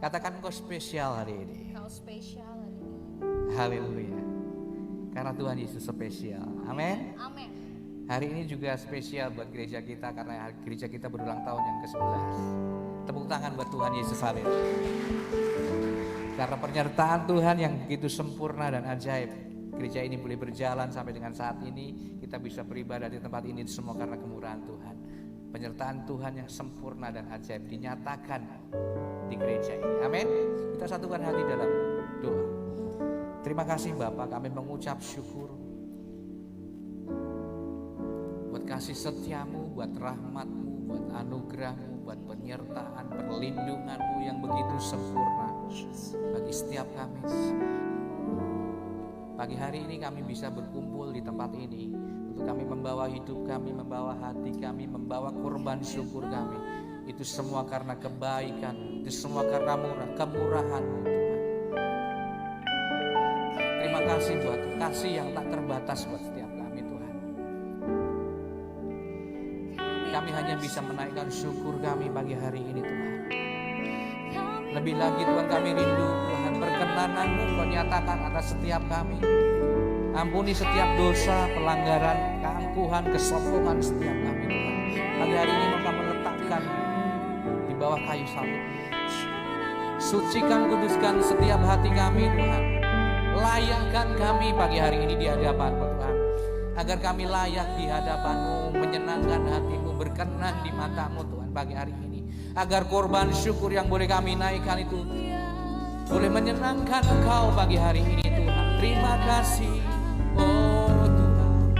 Katakan engkau spesial hari ini. Kau spesial hari ini. Haleluya. Karena Tuhan Yesus spesial. Amin. Amin. Hari ini juga spesial buat gereja kita karena gereja kita berulang tahun yang ke-11. Tepuk tangan buat Tuhan Yesus. Haleluya. Karena penyertaan Tuhan yang begitu sempurna dan ajaib, gereja ini boleh berjalan sampai dengan saat ini. Kita bisa beribadah di tempat ini semua karena kemurahan Tuhan. Penyertaan Tuhan yang sempurna dan ajaib dinyatakan di gereja ini. Amin. Kita satukan hati dalam doa. Terima kasih Bapak, kami mengucap syukur buat kasih setiamu, buat rahmatmu, buat anugerahmu, buat penyertaan, perlindunganmu yang begitu sempurna bagi setiap kami. Pagi hari ini kami bisa berkumpul di tempat ini untuk kami membawa hidup kami, membawa hati kami, membawa korban syukur kami. Itu semua karena kebaikan, itu semua karena kemurahan-Mu Tuhan. Terima kasih buat kasih yang tak terbatas buat setiap kami Tuhan. Kami hanya bisa menaikkan syukur kami pagi hari ini Tuhan. Lebih lagi Tuhan kami rindu Tuhan perkenan-Mu Kau nyatakan atas setiap kami. Ampuni setiap dosa, pelanggaran, keangkuhan, kesombongan setiap kami Tuhan. Pagi hari ini Kau meletakkan di bawah kayu salib. Sucikan, kuduskan setiap hati kami Tuhan. Layakkan kami pagi hari ini di hadapan-Mu Tuhan. Agar kami layak di hadapan-Mu, menyenangkan hati-Mu, berkenan di mata-Mu Tuhan pagi hari ini. Agar korban syukur yang boleh kami naikkan itu boleh menyenangkan Engkau pagi hari ini Tuhan. Terima kasih oh Tuhan.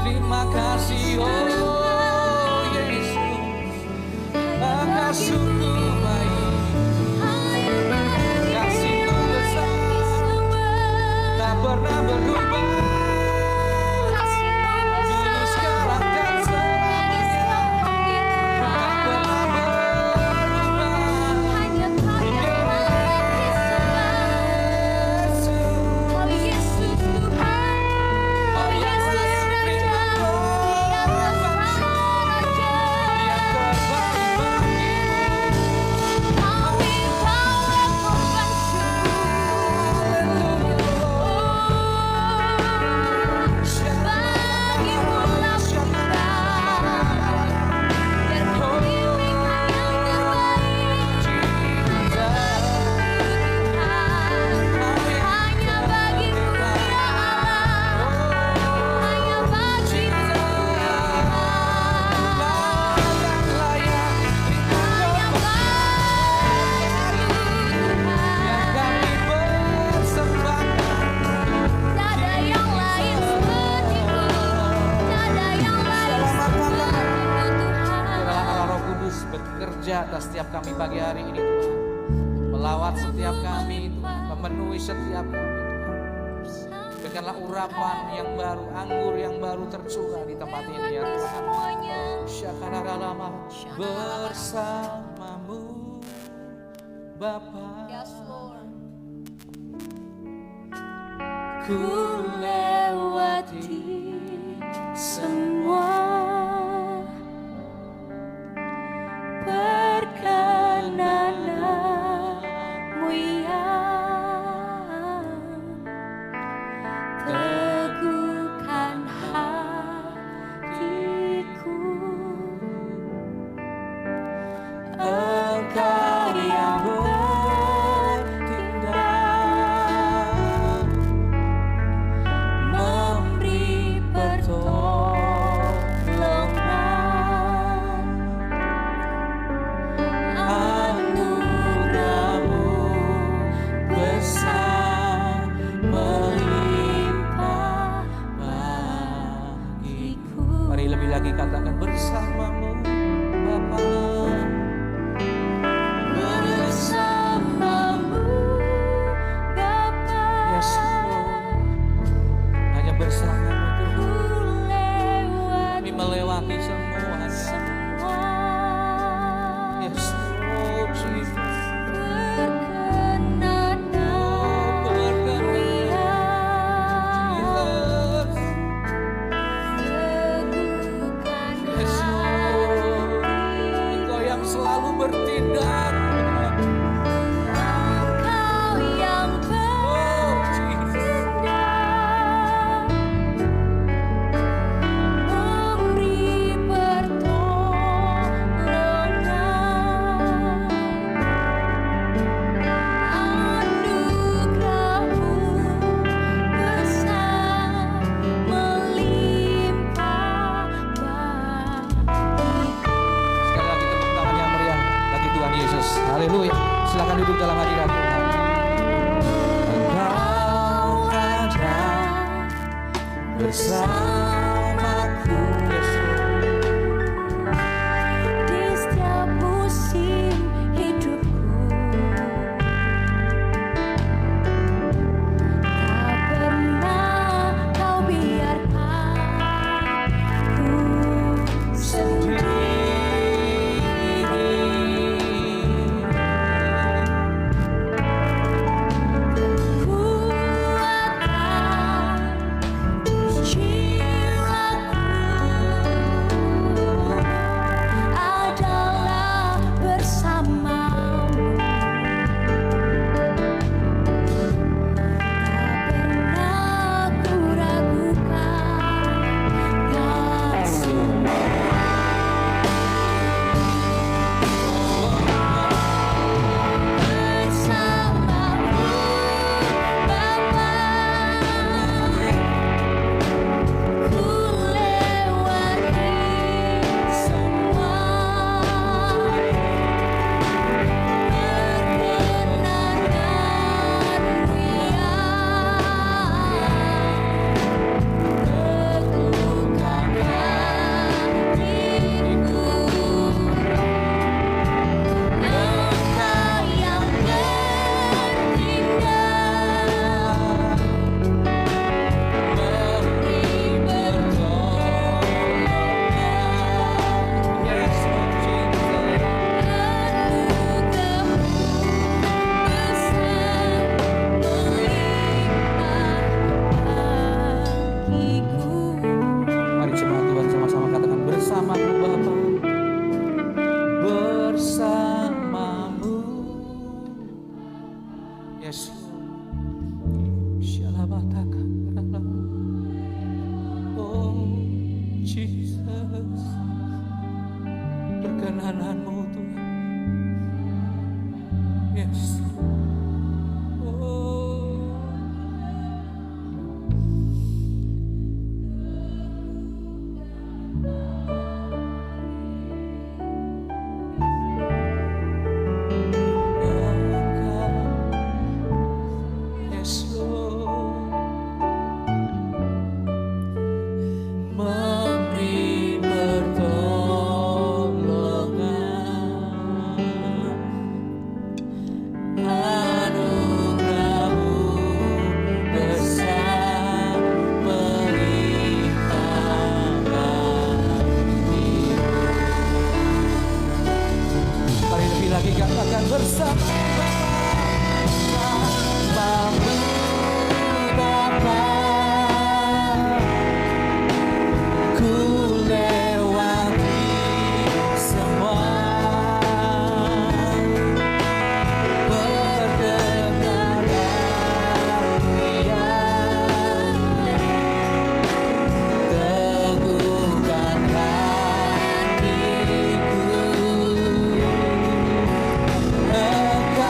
Terima kasih oh Yesus. Engkau sungguh baik. Kasih-Mu besar, tak pernah berubah. Dulu, sekarang, dan selamanya. Tak pernah berubah. Oh Yesus Tuhan, oh Yesus yang terbaik bagimu. Bekerja atas setiap kami pagi hari ini Tuhan. Melawat setiap kami Tuhan, memenuhi setiap kami Tuhan. Biarkanlah urapan yang baru, anggur yang baru tercurah di tempat ini ya Tuhan. Syakaralama bersamamu Bapa. Yes, Lord. Ku lewati semua perkenanan-Mu yang teguhkan hatiku. Engkau yang bertindak, memberi pertolongan. Anugerah-Mu besar melimpah bagiku. Mari lebih lagi katakan bersamamu Bapa. Bersamamu Bapa. Yes Lord. Hanya bersamamu Tuhan. Ku Kami melewati semuanya. semua Yes Lord Jesus. perkenanan-Mu yang teguhkan Yes Lord. Engkau yang selalu bertindak. Haleluya. Silakan duduk dalam hadirat Tuhan. Engkau ada bersamaku, Yesus. Di setiap musim hidupku, tak pernah kau biarkan ku sendiri. Mari jemaat Tuhan sama-sama katakan bersamaku Bapa, bersamamu Yesus. Shalabatakan. Oh Jesus, perkenananmu Tuhan. Yes. Lagi katakan bersamamu Bapa, ku lewati semua perkenanan Dia, teguhkan hatiku. Engkau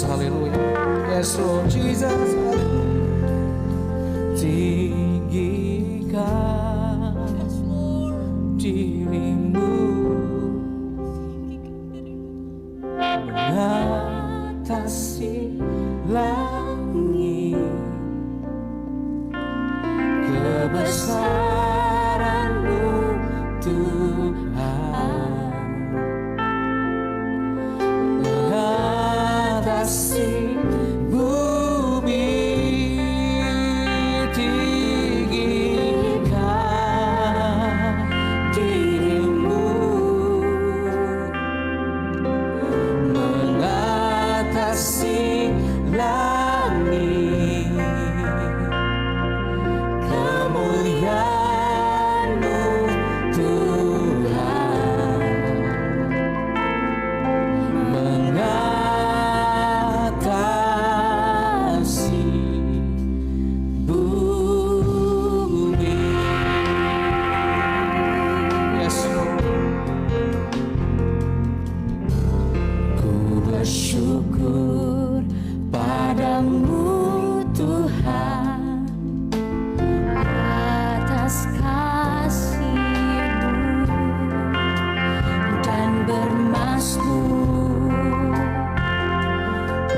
haleluya. Yes Lord Jesus, tinggikan dirimu mengatasi langit, kebesaran-Mu Tuhan mengatasi bumi, tinggikan dirimu mengatasi langit, kemuliaan-Mu Tuhan mengatasi bumi. Yes Lord. Ku bersyukur padamu Tuhan atas kasih-Mu dan bermasmur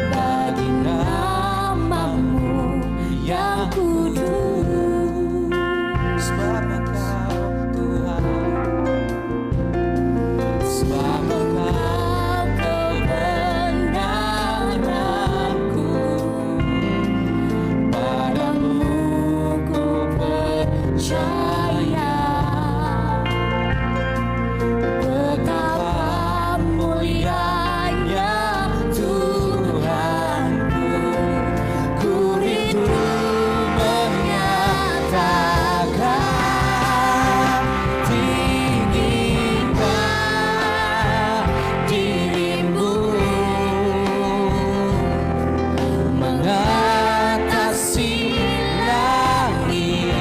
bagi nama-Mu yang kudus. Sebab Engkau Tuhan, sebab Engkau kebenaranku, padamu ku percaya. Betapa mulianya Tuhanku, ku rindu menyatakan tinggikan dirimu mengatasi langit,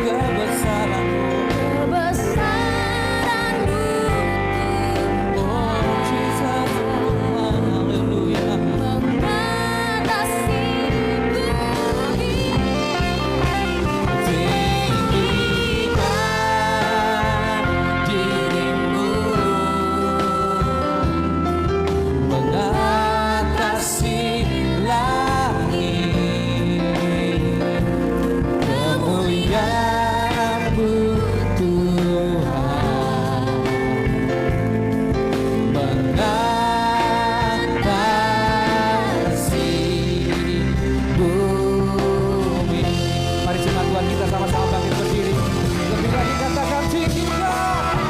kebesaran-Mu, oh Jesus, haleluya, mengatasi bumi, tinggikan dirimu mengatasi langit, kemuliaan-Mu Tuhan mengatasi bumi. Mari jemaat Tuhan kita sama-sama bangkit berdiri. Lebih lagi katakan tinggikan.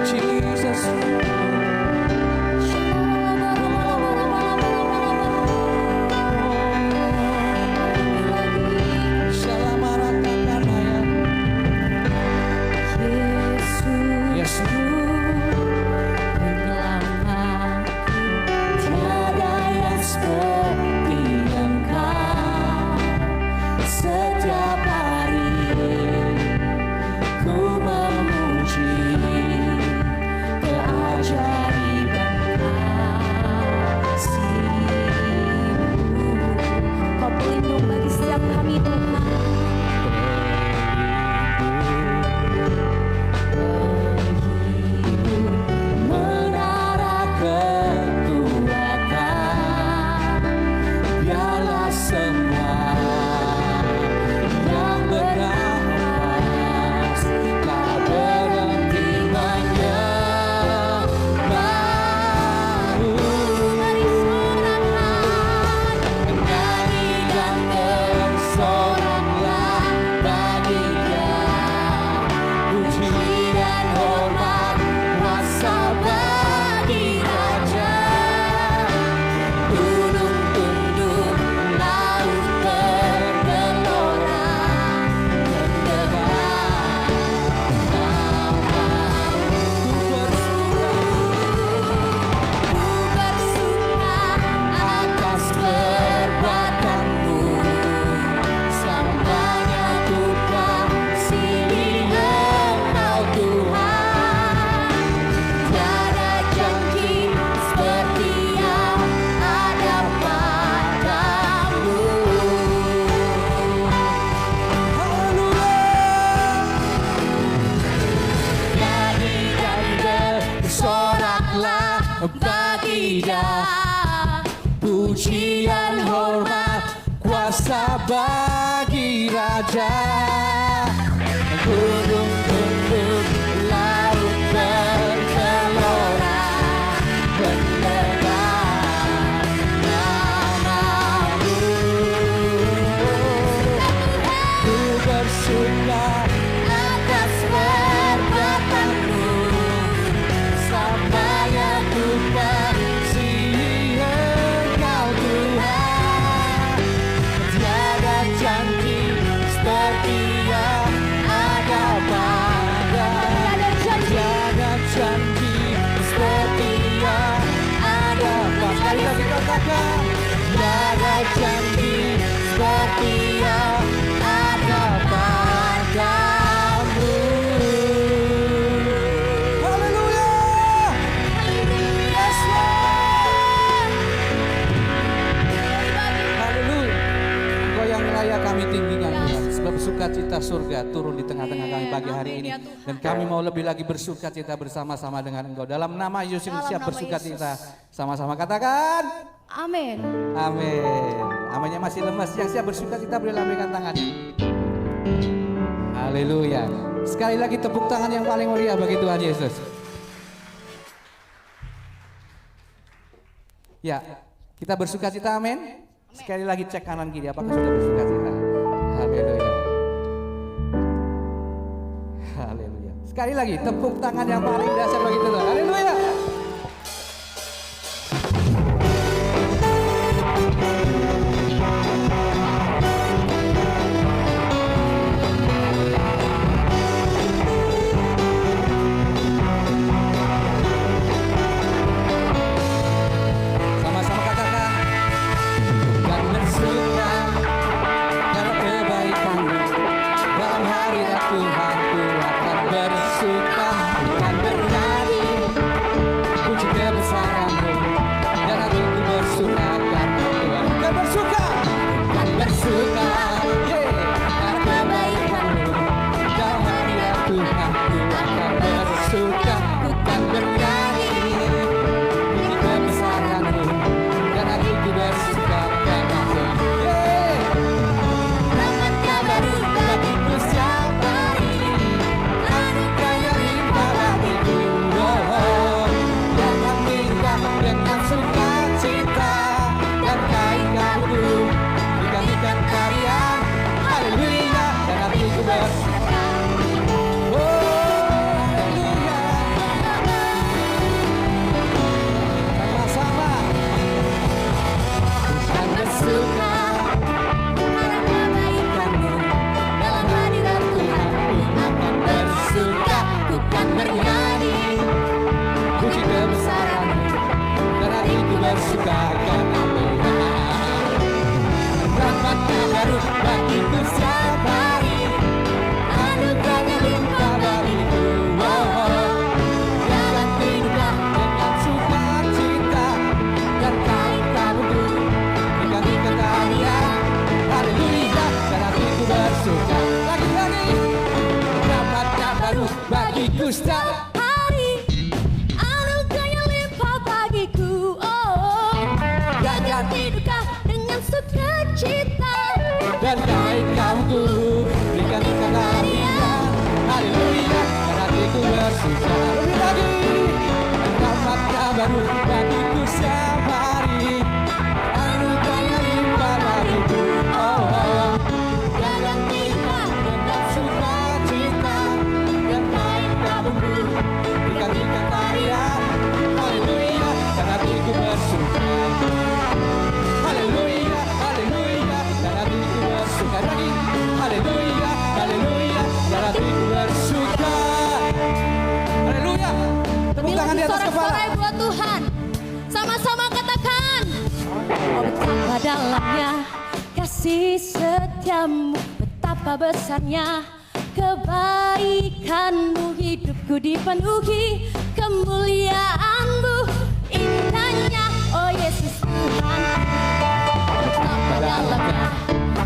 Jesus. Shalom. bagi Dia. Pujian hormat kuasa bagi Raja. Gunung tunduk, laut bergelora, mendengar nama-Mu. Ku bersuka atas perbuatan-Mu, selamanya ku mengasihi Engkau Tuhan. Tiada janji setia ada pada, tiada janji setia ada pada. Sekali lagi katakan, tiada janji setia ada padamu. Haleluya. Yes, Lord. Haleluya. Engkau yang layak kami tinggikan Tuhan. Sebab sukacita surga turun di tengah-tengah kami pagi hari ini. Dan kami mau lebih lagi bersukacita bersama-sama dengan Engkau. Dalam nama Yesus yang siap bersukacita. Sama-sama katakan. Amin. Amin. Aminnya masih lemas. Yang siap bersukacita boleh lambaikan tangannya. Haleluya. Sekali lagi tepuk tangan yang paling meriah bagi Tuhan Yesus. Ya, kita bersukacita, amin. Sekali lagi cek kanan kiri, apakah sudah bersukacita? Haleluya. Haleluya. Sekali lagi tepuk tangan yang paling dahsyat bagi Tuhan. Haleluya. Sama-sama katakan. Dan bersuka karena kebaikan-Mu. Dalam hari Tuhan ku akan bersuka dan bernyanyi puji kebesaran-Mu. Dan hatiku bersuka karena Tuhan. Dan bersuka karena kebaikan-Mu. Dalam hari Tuhan ku akan bersuka dan bernyanyi puji kebesaran-Mu. Dan hatiku bersuka karena Tuhan. Rahmat baru bagiku setiap hari, anugerah limpah bagiku. Dan tinggal dengan sukacita dan kain kalbu digantikan tarian. Haleluya. Dan hatiku bersuka. Haleluya. Sama-sama. Dan bersuka karena kebaikan-Mu. Dalam hadirat Tuhan ku akan bersuka, ku kan bernyanyi puji kebesaran-Mu. Dan hatiku bersuka karena Tuhan. Rahmat-Nya baru bagiku setiap hari, anugerah-Nya limpah bagiku. Dan tinggal dengan sukacita dan kain kalbu digantikan tarian. Haleluya. Dan hatiku bersuka. Lagi-lagi. Rahmat-Nya baru bagiku setiap Hari anugerah-Nya limpah bagiku. dan Ganti duka dengan sukacita. dan kain kalbu digantikan tarian. Haleluya. Dan hatiku bersuka. Lebih lagi. Rahmat-Nya baru bagiku setiap hari, anugerah-Nya limpah bagiku. Dan tinggal dengan sukacita dan kain kalbu digantikan tarian. Haleluya. Dan hatiku bersuka. Haleluya, haleluya, dan hatiku bersuka lagi. Haleluya, haleluya, dan hatiku bersuka. Haleluya. Tepuk tangan di atas kepala. Sorak-sorai buat Tuhan. Sama-sama katakan. Oh, betapa dalamnya kasih setiamu, betapa besarnya kebaikan-Mu. Hidupku dipenuhi kemuliaan-Mu, indahnya oh Yesus Tuhan. Betapa dalamnya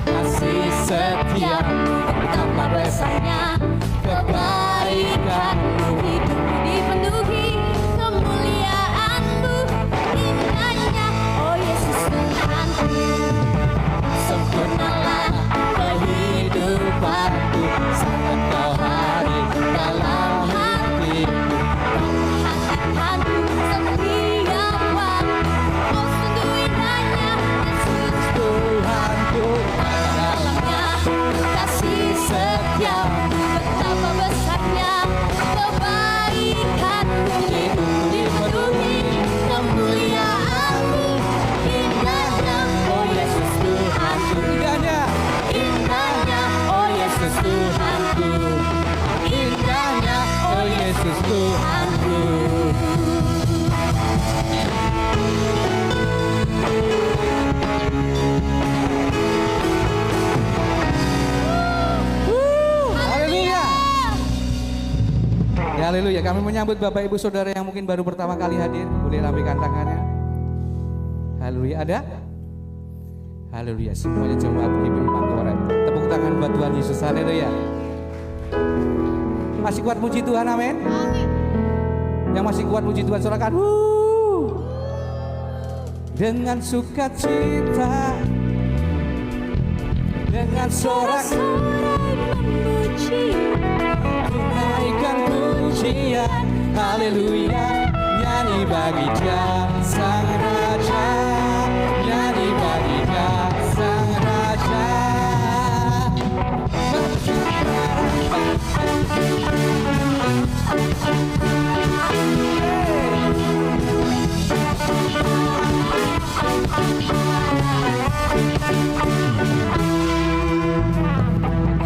kasih setiamu, betapa besarnya kebaikan-Mu. Hidupku dipenuhi kemuliaan-Mu, Tuhanku. Haleluya. Ya, haleluya. Kami menyambut Bapak Ibu Saudara yang mungkin baru pertama kali hadir. Boleh lambaikan tangannya. Haleluya. Ada? Haleluya. Semuanya jemaat GPI Mangkurat. Tepuk tangan buat Tuhan Yesus. Haleluya. Masih kuat muji Tuhan, amin. Yang masih kuat muji Tuhan, silakan. Dengan sukacita, dengan sorak-sorai memuji, menaikkan pujian, haleluya, nyanyi bagi Dia Sang Raja, nyanyi bagi Dia Sang Raja.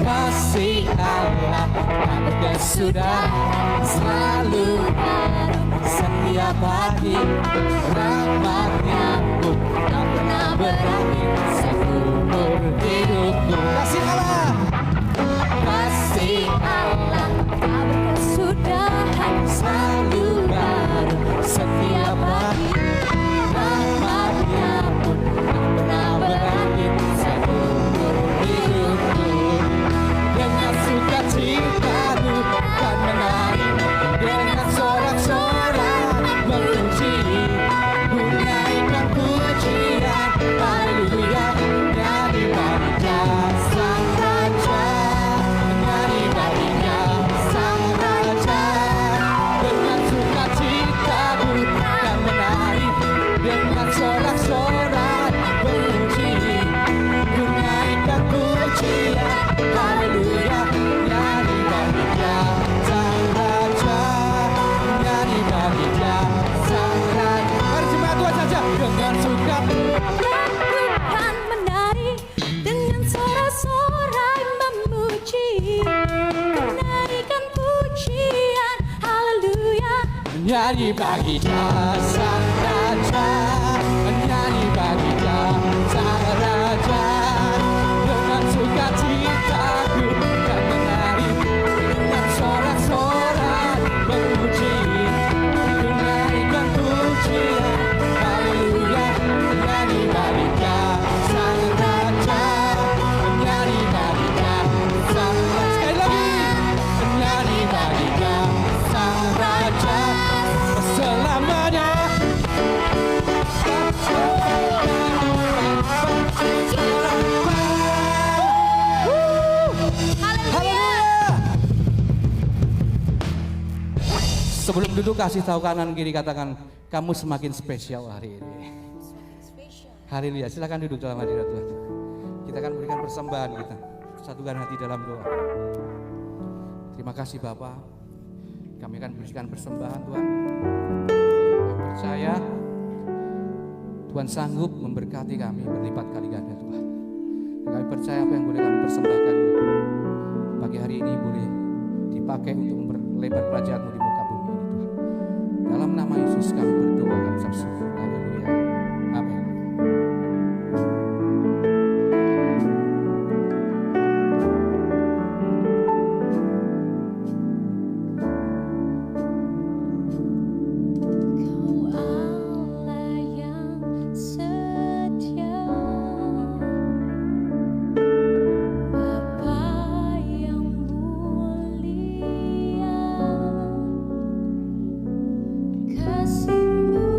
Kasih Allah sudah selalu setiap pagi, rahmat-Nya pun tak pernah berakhir seumur hidupku. Kasih Allah, kasih Allah Tak berkesudahan, selalu baru setiap pagi, rahmat-Nya pun tak pernah berakhir seumur hidupku. Dengan sukacitaku kan menari, dengan sorak-sorai memuji, ku naikkan pujian, haleluya, nyanyi bagi Dia Sang Raja, nyanyi bagi Dia Sang Raja. Dengan sukacitaku kan menari, dengan sorak-sorai memuji, ku naikkan pujian, haleluya, nyanyi bagi Dia Sang Raja, nyanyi bagi Dia Sang Raja. Mari jemaat Tuhan saja dengan sukacita. Tuhan menari dengan sorak-sorai memuji, menaikkan pujian, haleluya. Nyanyi bagi Dia Sang Raja, nyanyi bagi Dia Sang Raja. Dengan sukacitaku kan menari, dengan sorak-sorai memuji, ku naikkan pujian, haleluya, nyanyi bagi Dia Sang Raja, nyanyi bagi Dia Sang Raja. Sekali lagi, nyanyi bagi Dia Sang Raja selamanya. Haleluya. Sebelum duduk kasih tahu kanan kiri, katakan kamu semakin spesial hari ini. Haleluya. Silakan duduk dalam hadirat Tuhan. Kita akan berikan persembahan kita. Satukan hati dalam doa. Terima kasih Bapa. Kami akan berikan persembahan Tuhan. Kami percaya Tuhan sanggup memberkati kami berlipat kali ganda Tuhan. Dan kami percaya apa yang boleh kami persembahkan pagi hari ini boleh dipakai untuk memperlebar kerajaan-Mu di muka bumi ini Tuhan. Dalam nama Yesus kami berdoa, kami ucap syukur. Haleluya. Amin. Kau Allah yang setia, Bapa yang mulia, kasih-Mu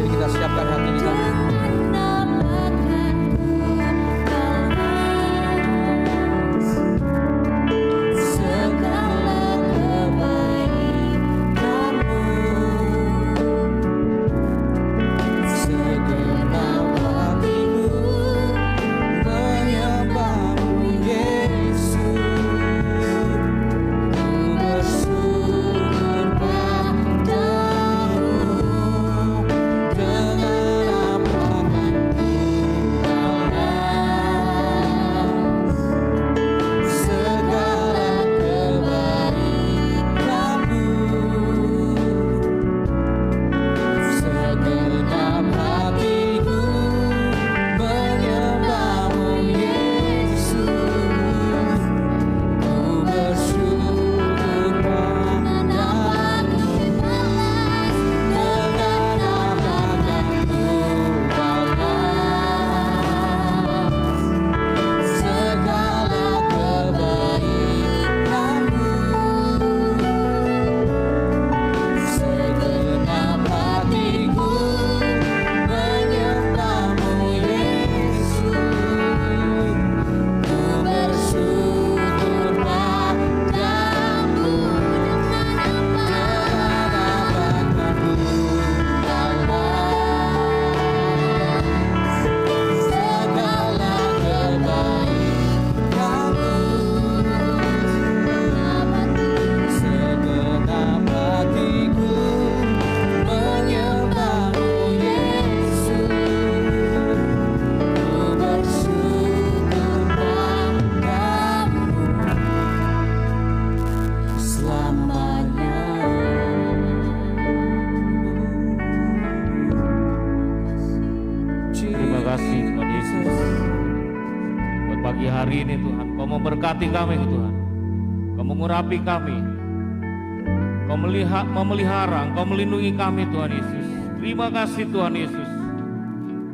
diri kita, siapkan hati kita. Hari ini Tuhan, Kau memberkati kami Tuhan, Kau mengurapi kami, Kau memelihara, Kau melindungi kami Tuhan Yesus. Terima kasih Tuhan Yesus.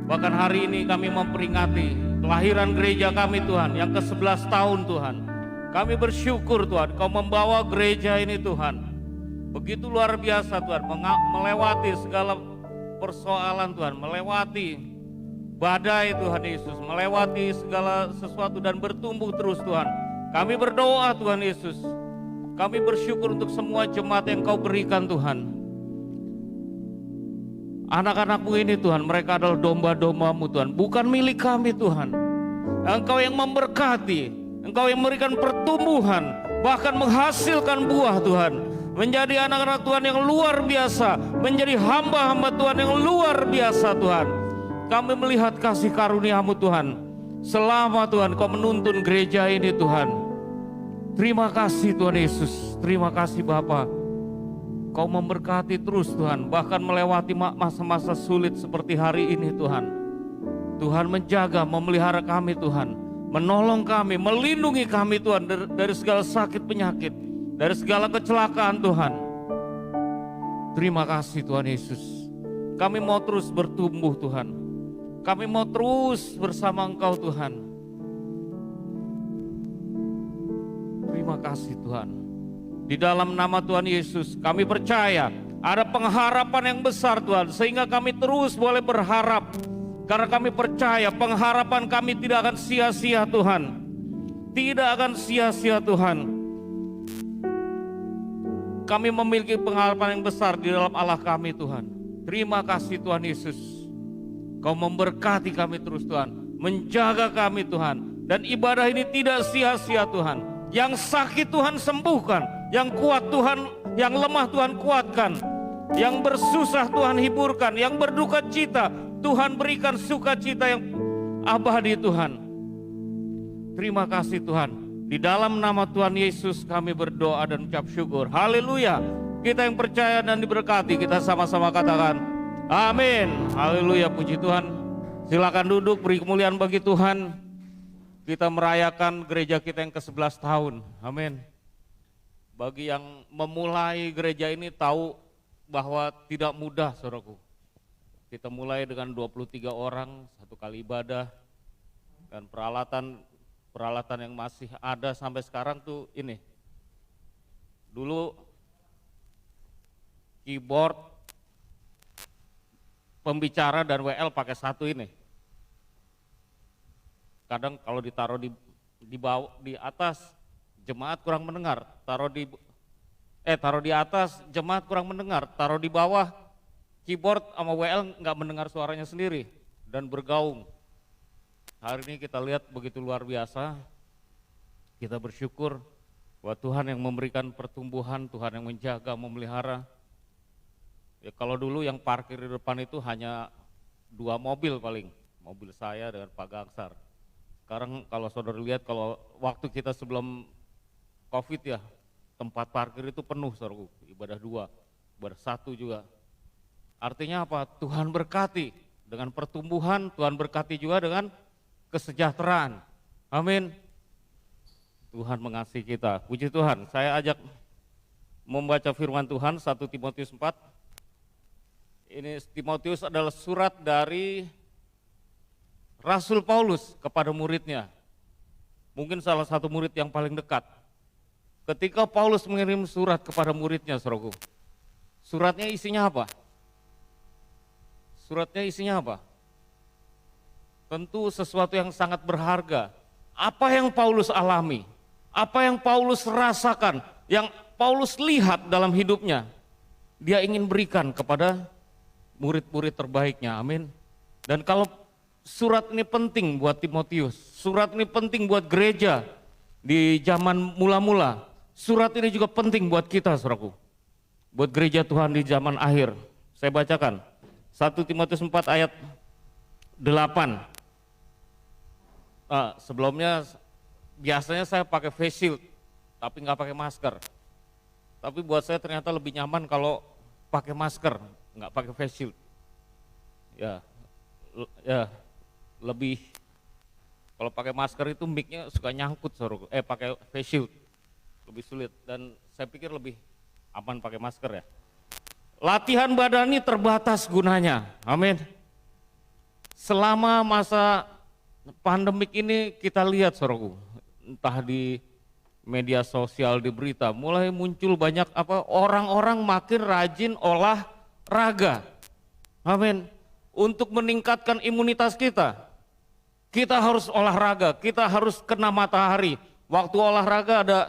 Bahkan hari ini kami memperingati kelahiran gereja kami Tuhan yang ke-11 tahun Tuhan. Kami bersyukur Tuhan, Kau membawa gereja ini Tuhan begitu luar biasa Tuhan, melewati segala persoalan Tuhan, melewati badai Tuhan Yesus, melewati segala sesuatu dan bertumbuh terus Tuhan. Kami berdoa Tuhan Yesus, kami bersyukur untuk semua jemaat yang Kau berikan Tuhan. Anak-anakmu ini Tuhan, mereka adalah domba-dombamu Tuhan, bukan milik kami Tuhan. Engkau yang memberkati, Engkau yang memberikan pertumbuhan, bahkan menghasilkan buah Tuhan. Menjadi anak-anak Tuhan yang luar biasa, menjadi hamba-hamba Tuhan yang luar biasa Tuhan. Kami melihat kasih karunia-Mu Tuhan. Selama Tuhan Kau menuntun gereja ini Tuhan. Terima kasih Tuhan Yesus. Terima kasih Bapa. Kau memberkati terus Tuhan. Bahkan melewati masa-masa sulit seperti hari ini Tuhan. Tuhan menjaga, memelihara kami Tuhan. Menolong kami, melindungi kami Tuhan dari segala sakit penyakit. Dari segala kecelakaan Tuhan. Terima kasih Tuhan Yesus. Kami mau terus bertumbuh Tuhan. Kami mau terus bersama Engkau Tuhan. Terima kasih Tuhan. Di dalam nama Tuhan Yesus kami percaya ada pengharapan yang besar Tuhan. Sehingga kami terus boleh berharap. Karena kami percaya pengharapan kami tidak akan sia-sia Tuhan. Tidak akan sia-sia Tuhan. Kami memiliki pengharapan yang besar di dalam Allah kami Tuhan. Terima kasih Tuhan Yesus. Kau memberkati kami terus Tuhan, menjaga kami Tuhan. Dan ibadah ini tidak sia-sia Tuhan. Yang sakit Tuhan sembuhkan, yang kuat Tuhan, yang lemah Tuhan kuatkan. Yang bersusah Tuhan hiburkan, yang berduka cita Tuhan berikan sukacita yang abadi Tuhan. Terima kasih Tuhan. Di dalam nama Tuhan Yesus kami berdoa dan ucap syukur. Haleluya. Kita yang percaya dan diberkati, kita sama-sama katakan amin. Haleluya, puji Tuhan. Silakan duduk, beri kemuliaan bagi Tuhan. Kita merayakan gereja kita yang ke-11 tahun. Amin. Bagi yang memulai gereja ini tahu bahwa tidak mudah, saudaraku. Kita mulai dengan 23 orang, satu kali ibadah. Dan peralatan yang masih ada sampai sekarang tuh ini. Dulu keyboard, pembicara dan WL pakai satu ini. Kadang kalau ditaruh di bawah, di atas jemaat kurang mendengar, taruh di atas jemaat kurang mendengar, taruh di bawah keyboard sama WL nggak mendengar suaranya sendiri dan bergaung. Hari ini kita lihat begitu luar biasa. Kita bersyukur bahwa Tuhan yang memberikan pertumbuhan, Tuhan yang menjaga, memelihara. Ya kalau dulu yang parkir di depan itu hanya 2 mobil paling, mobil saya dengan Pak Gangsar. Sekarang kalau saudara lihat, kalau waktu kita sebelum COVID ya, tempat parkir itu penuh, saudara. Ibadah 2, ibadah 1 juga. Artinya apa? Tuhan berkati dengan pertumbuhan, Tuhan berkati juga dengan kesejahteraan. Amin. Tuhan mengasihi kita. Puji Tuhan. Saya ajak membaca firman Tuhan 1 Timotius 4. Ini Timotius adalah surat dari Rasul Paulus kepada muridnya. Mungkin salah satu murid yang paling dekat. Ketika Paulus mengirim surat kepada muridnya, saudaraku, suratnya isinya apa? Suratnya isinya apa? Tentu sesuatu yang sangat berharga. Apa yang Paulus alami? Apa yang Paulus rasakan? Yang Paulus lihat dalam hidupnya? Dia ingin berikan kepada murid-murid terbaiknya, amin. Dan kalau surat ini penting buat Timotius, surat ini penting buat gereja di zaman mula-mula, surat ini juga penting buat kita, saudaraku, buat gereja Tuhan di zaman akhir. Saya bacakan 1 Timotius 4 ayat 8. Sebelumnya biasanya saya pakai face shield, tapi nggak pakai masker. Tapi buat saya ternyata lebih nyaman kalau pakai masker, nggak pakai face shield. Ya, lebih, kalau pakai masker itu mic-nya suka nyangkut, pakai face shield lebih sulit, dan saya pikir lebih aman pakai masker ya. Latihan badani terbatas gunanya, amin. Selama masa pandemik ini kita lihat, saudaraku, entah di media sosial, di berita, mulai muncul banyak orang-orang makin rajin olahraga, amin. Untuk meningkatkan imunitas kita harus olahraga, kita harus kena matahari. Waktu olahraga ada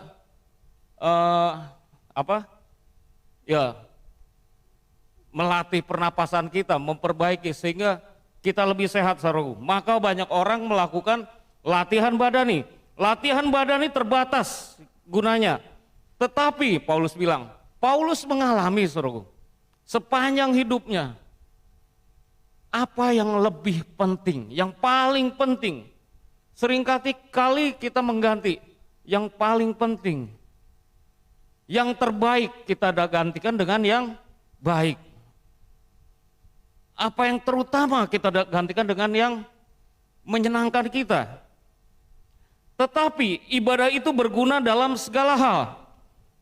melatih pernapasan kita, memperbaiki sehingga kita lebih sehat, saudaraku. Maka banyak orang melakukan latihan badani. Latihan badani terbatas gunanya. Tetapi Paulus bilang, Paulus mengalami, saudaraku, sepanjang hidupnya, apa yang lebih penting, yang paling penting. Seringkali kita mengganti yang paling penting, yang terbaik kita gantikan dengan yang baik. Apa yang terutama kita gantikan dengan yang menyenangkan kita. Tetapi ibadah itu berguna dalam segala hal,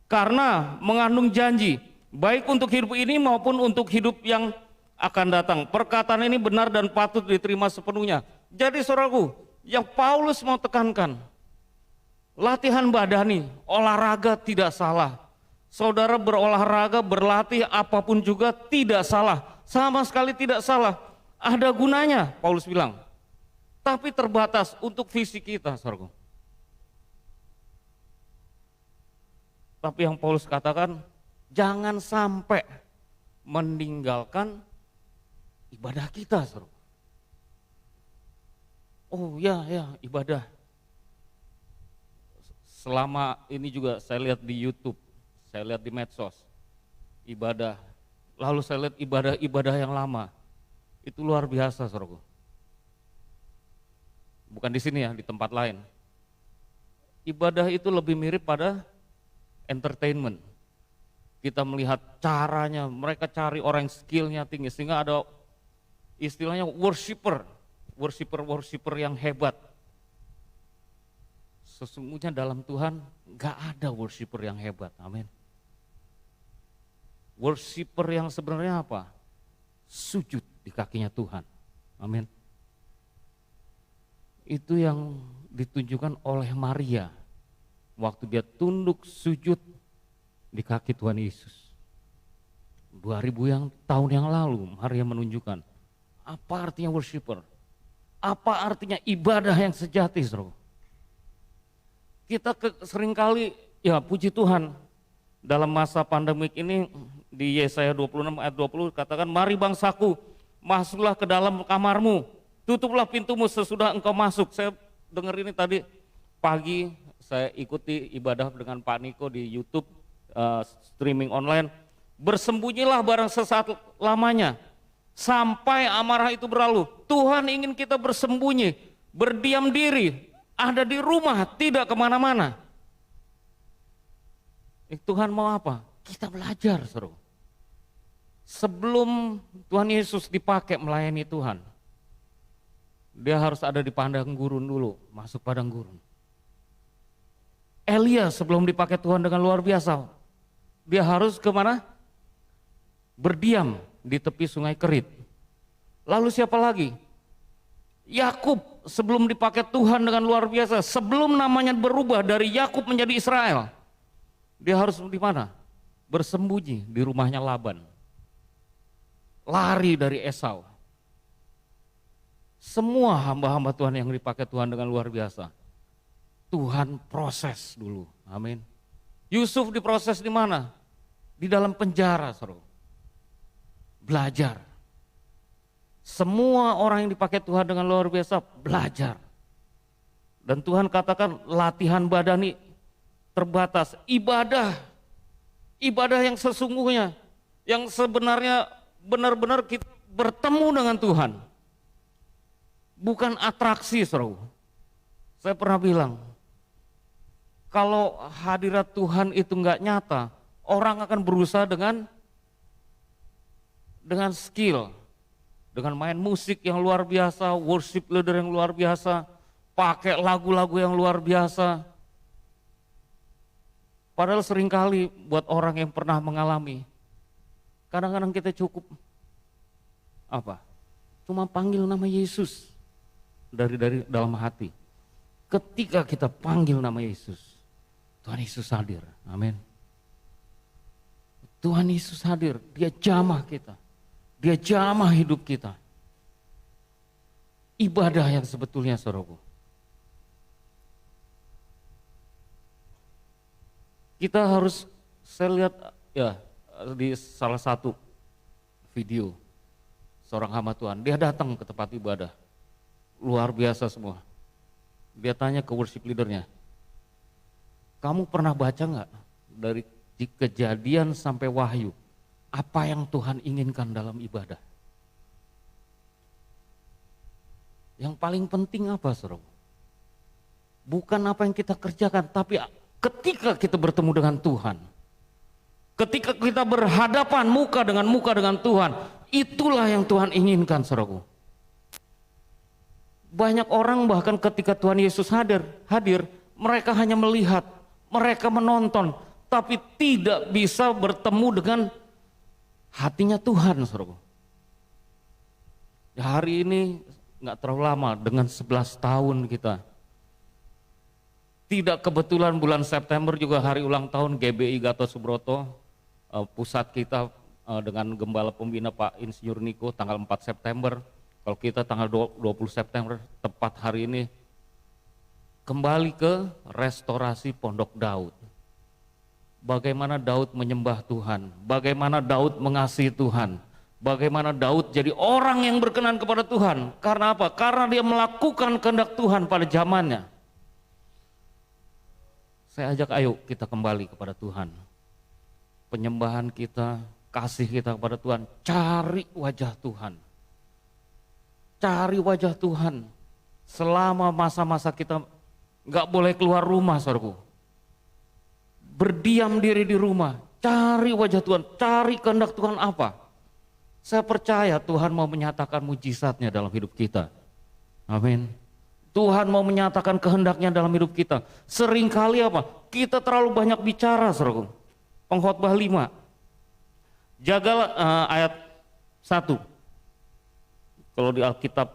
karena mengandung janji, baik untuk hidup ini maupun untuk hidup yang akan datang. Perkataan ini benar dan patut diterima sepenuhnya. Jadi saudaraku, yang Paulus mau tekankan, latihan badani, olahraga tidak salah. Saudara berolahraga, berlatih apapun juga tidak salah, sama sekali tidak salah. Ada gunanya, Paulus bilang. Tapi terbatas untuk fisik kita, saudaraku. Tapi yang Paulus katakan, jangan sampai meninggalkan ibadah kita, saudara. Oh ya, ibadah. Selama ini juga saya lihat di YouTube, saya lihat di medsos, ibadah. Lalu saya lihat ibadah yang lama, itu luar biasa, saudara. Bukan di sini ya, di tempat lain. Ibadah itu lebih mirip pada entertainment. Kita melihat caranya, mereka cari orang yang skillnya tinggi, sehingga ada istilahnya worshiper yang hebat. Sesungguhnya dalam Tuhan gak ada worshiper yang hebat, amin. Worshiper yang sebenarnya apa? Sujud di kakinya Tuhan, amin. Itu yang ditunjukkan oleh Maria waktu dia tunduk sujud di kaki Tuhan Yesus. 2000 tahun yang lalu Maria menunjukkan Apa artinya worshiper? Apa artinya ibadah yang sejati, saudara? Kita seringkali, ya puji Tuhan, dalam masa pandemik ini di Yesaya 26 ayat 20 katakan, mari bangsaku, masuklah ke dalam kamarmu, tutuplah pintumu sesudah engkau masuk. Saya dengar ini tadi pagi, saya ikuti ibadah dengan Pak Niko di YouTube, streaming online. Bersembunyilah barang sesaat lamanya, sampai amarah itu berlalu. Tuhan ingin kita bersembunyi, berdiam diri, ada di rumah, tidak kemana-mana. Tuhan mau apa? Kita belajar, saudara. Sebelum Tuhan Yesus dipakai melayani Tuhan, dia harus ada di padang gurun dulu, masuk padang gurun. Elia sebelum dipakai Tuhan dengan luar biasa, dia harus kemana? Berdiam di tepi sungai Kerit. Lalu siapa lagi? Yakub sebelum dipakai Tuhan dengan luar biasa, sebelum namanya berubah dari Yakub menjadi Israel, dia harus di mana? Bersembunyi di rumahnya Laban. Lari dari Esau. Semua hamba-hamba Tuhan yang dipakai Tuhan dengan luar biasa, Tuhan proses dulu. Amin. Yusuf diproses di mana? Di dalam penjara, saudara. Belajar. Semua orang yang dipakai Tuhan dengan luar biasa belajar. Dan Tuhan katakan latihan badani terbatas. Ibadah yang sesungguhnya, yang sebenarnya benar-benar kita bertemu dengan Tuhan. Bukan atraksi, saudara. Saya pernah bilang, kalau hadirat Tuhan itu enggak nyata, orang akan berusaha dengan skill, dengan main musik yang luar biasa, worship leader yang luar biasa, pakai lagu-lagu yang luar biasa. Padahal seringkali buat orang yang pernah mengalami, kadang-kadang kita cukup apa? Cuma panggil nama Yesus dari dalam hati. Ketika kita panggil nama Yesus, Tuhan Yesus hadir. Amin. Tuhan Yesus hadir, dia jamah kita. Dia jamah hidup kita. Ibadah yang sebetulnya, saudaraku. Kita harus, saya lihat ya di salah satu video seorang hamba Tuhan, dia datang ke tempat ibadah, luar biasa semua. Dia tanya ke worship leadernya, kamu pernah baca nggak dari Kejadian sampai Wahyu, apa yang Tuhan inginkan dalam ibadah? Yang paling penting apa, saudara? Bukan apa yang kita kerjakan, tapi ketika kita bertemu dengan Tuhan, ketika kita berhadapan muka dengan Tuhan, itulah yang Tuhan inginkan, saudaraku. Banyak orang bahkan ketika Tuhan Yesus hadir, mereka hanya melihat, mereka menonton, tapi tidak bisa bertemu dengan hatinya Tuhan, saudaraku. Ya, hari ini nggak terlalu lama, dengan 11 tahun kita. Tidak kebetulan bulan September juga hari ulang tahun GBI Gatot Subroto, pusat kita dengan Gembala Pembina Pak Insinyur Niko tanggal 4 September. Kalau kita tanggal 20 September, tepat hari ini, kembali ke restorasi Pondok Daud. Bagaimana Daud menyembah Tuhan, bagaimana Daud mengasihi Tuhan, bagaimana Daud jadi orang yang berkenan kepada Tuhan. Karena apa? Karena dia melakukan kehendak Tuhan pada zamannya. Saya ajak, ayo kita kembali kepada Tuhan. Penyembahan kita, kasih kita kepada Tuhan, cari wajah Tuhan. Cari wajah Tuhan. Selama masa-masa kita nggak boleh keluar rumah, saudaraku. Berdiam diri di rumah, cari wajah Tuhan, cari kehendak Tuhan apa. Saya percaya Tuhan mau menyatakan mujizatnya dalam hidup kita. Amin. Tuhan mau menyatakan kehendaknya dalam hidup kita. Seringkali apa? Kita terlalu banyak bicara, saudaraku. Pengkhotbah 5. Jagalah ayat 1. Kalau di Alkitab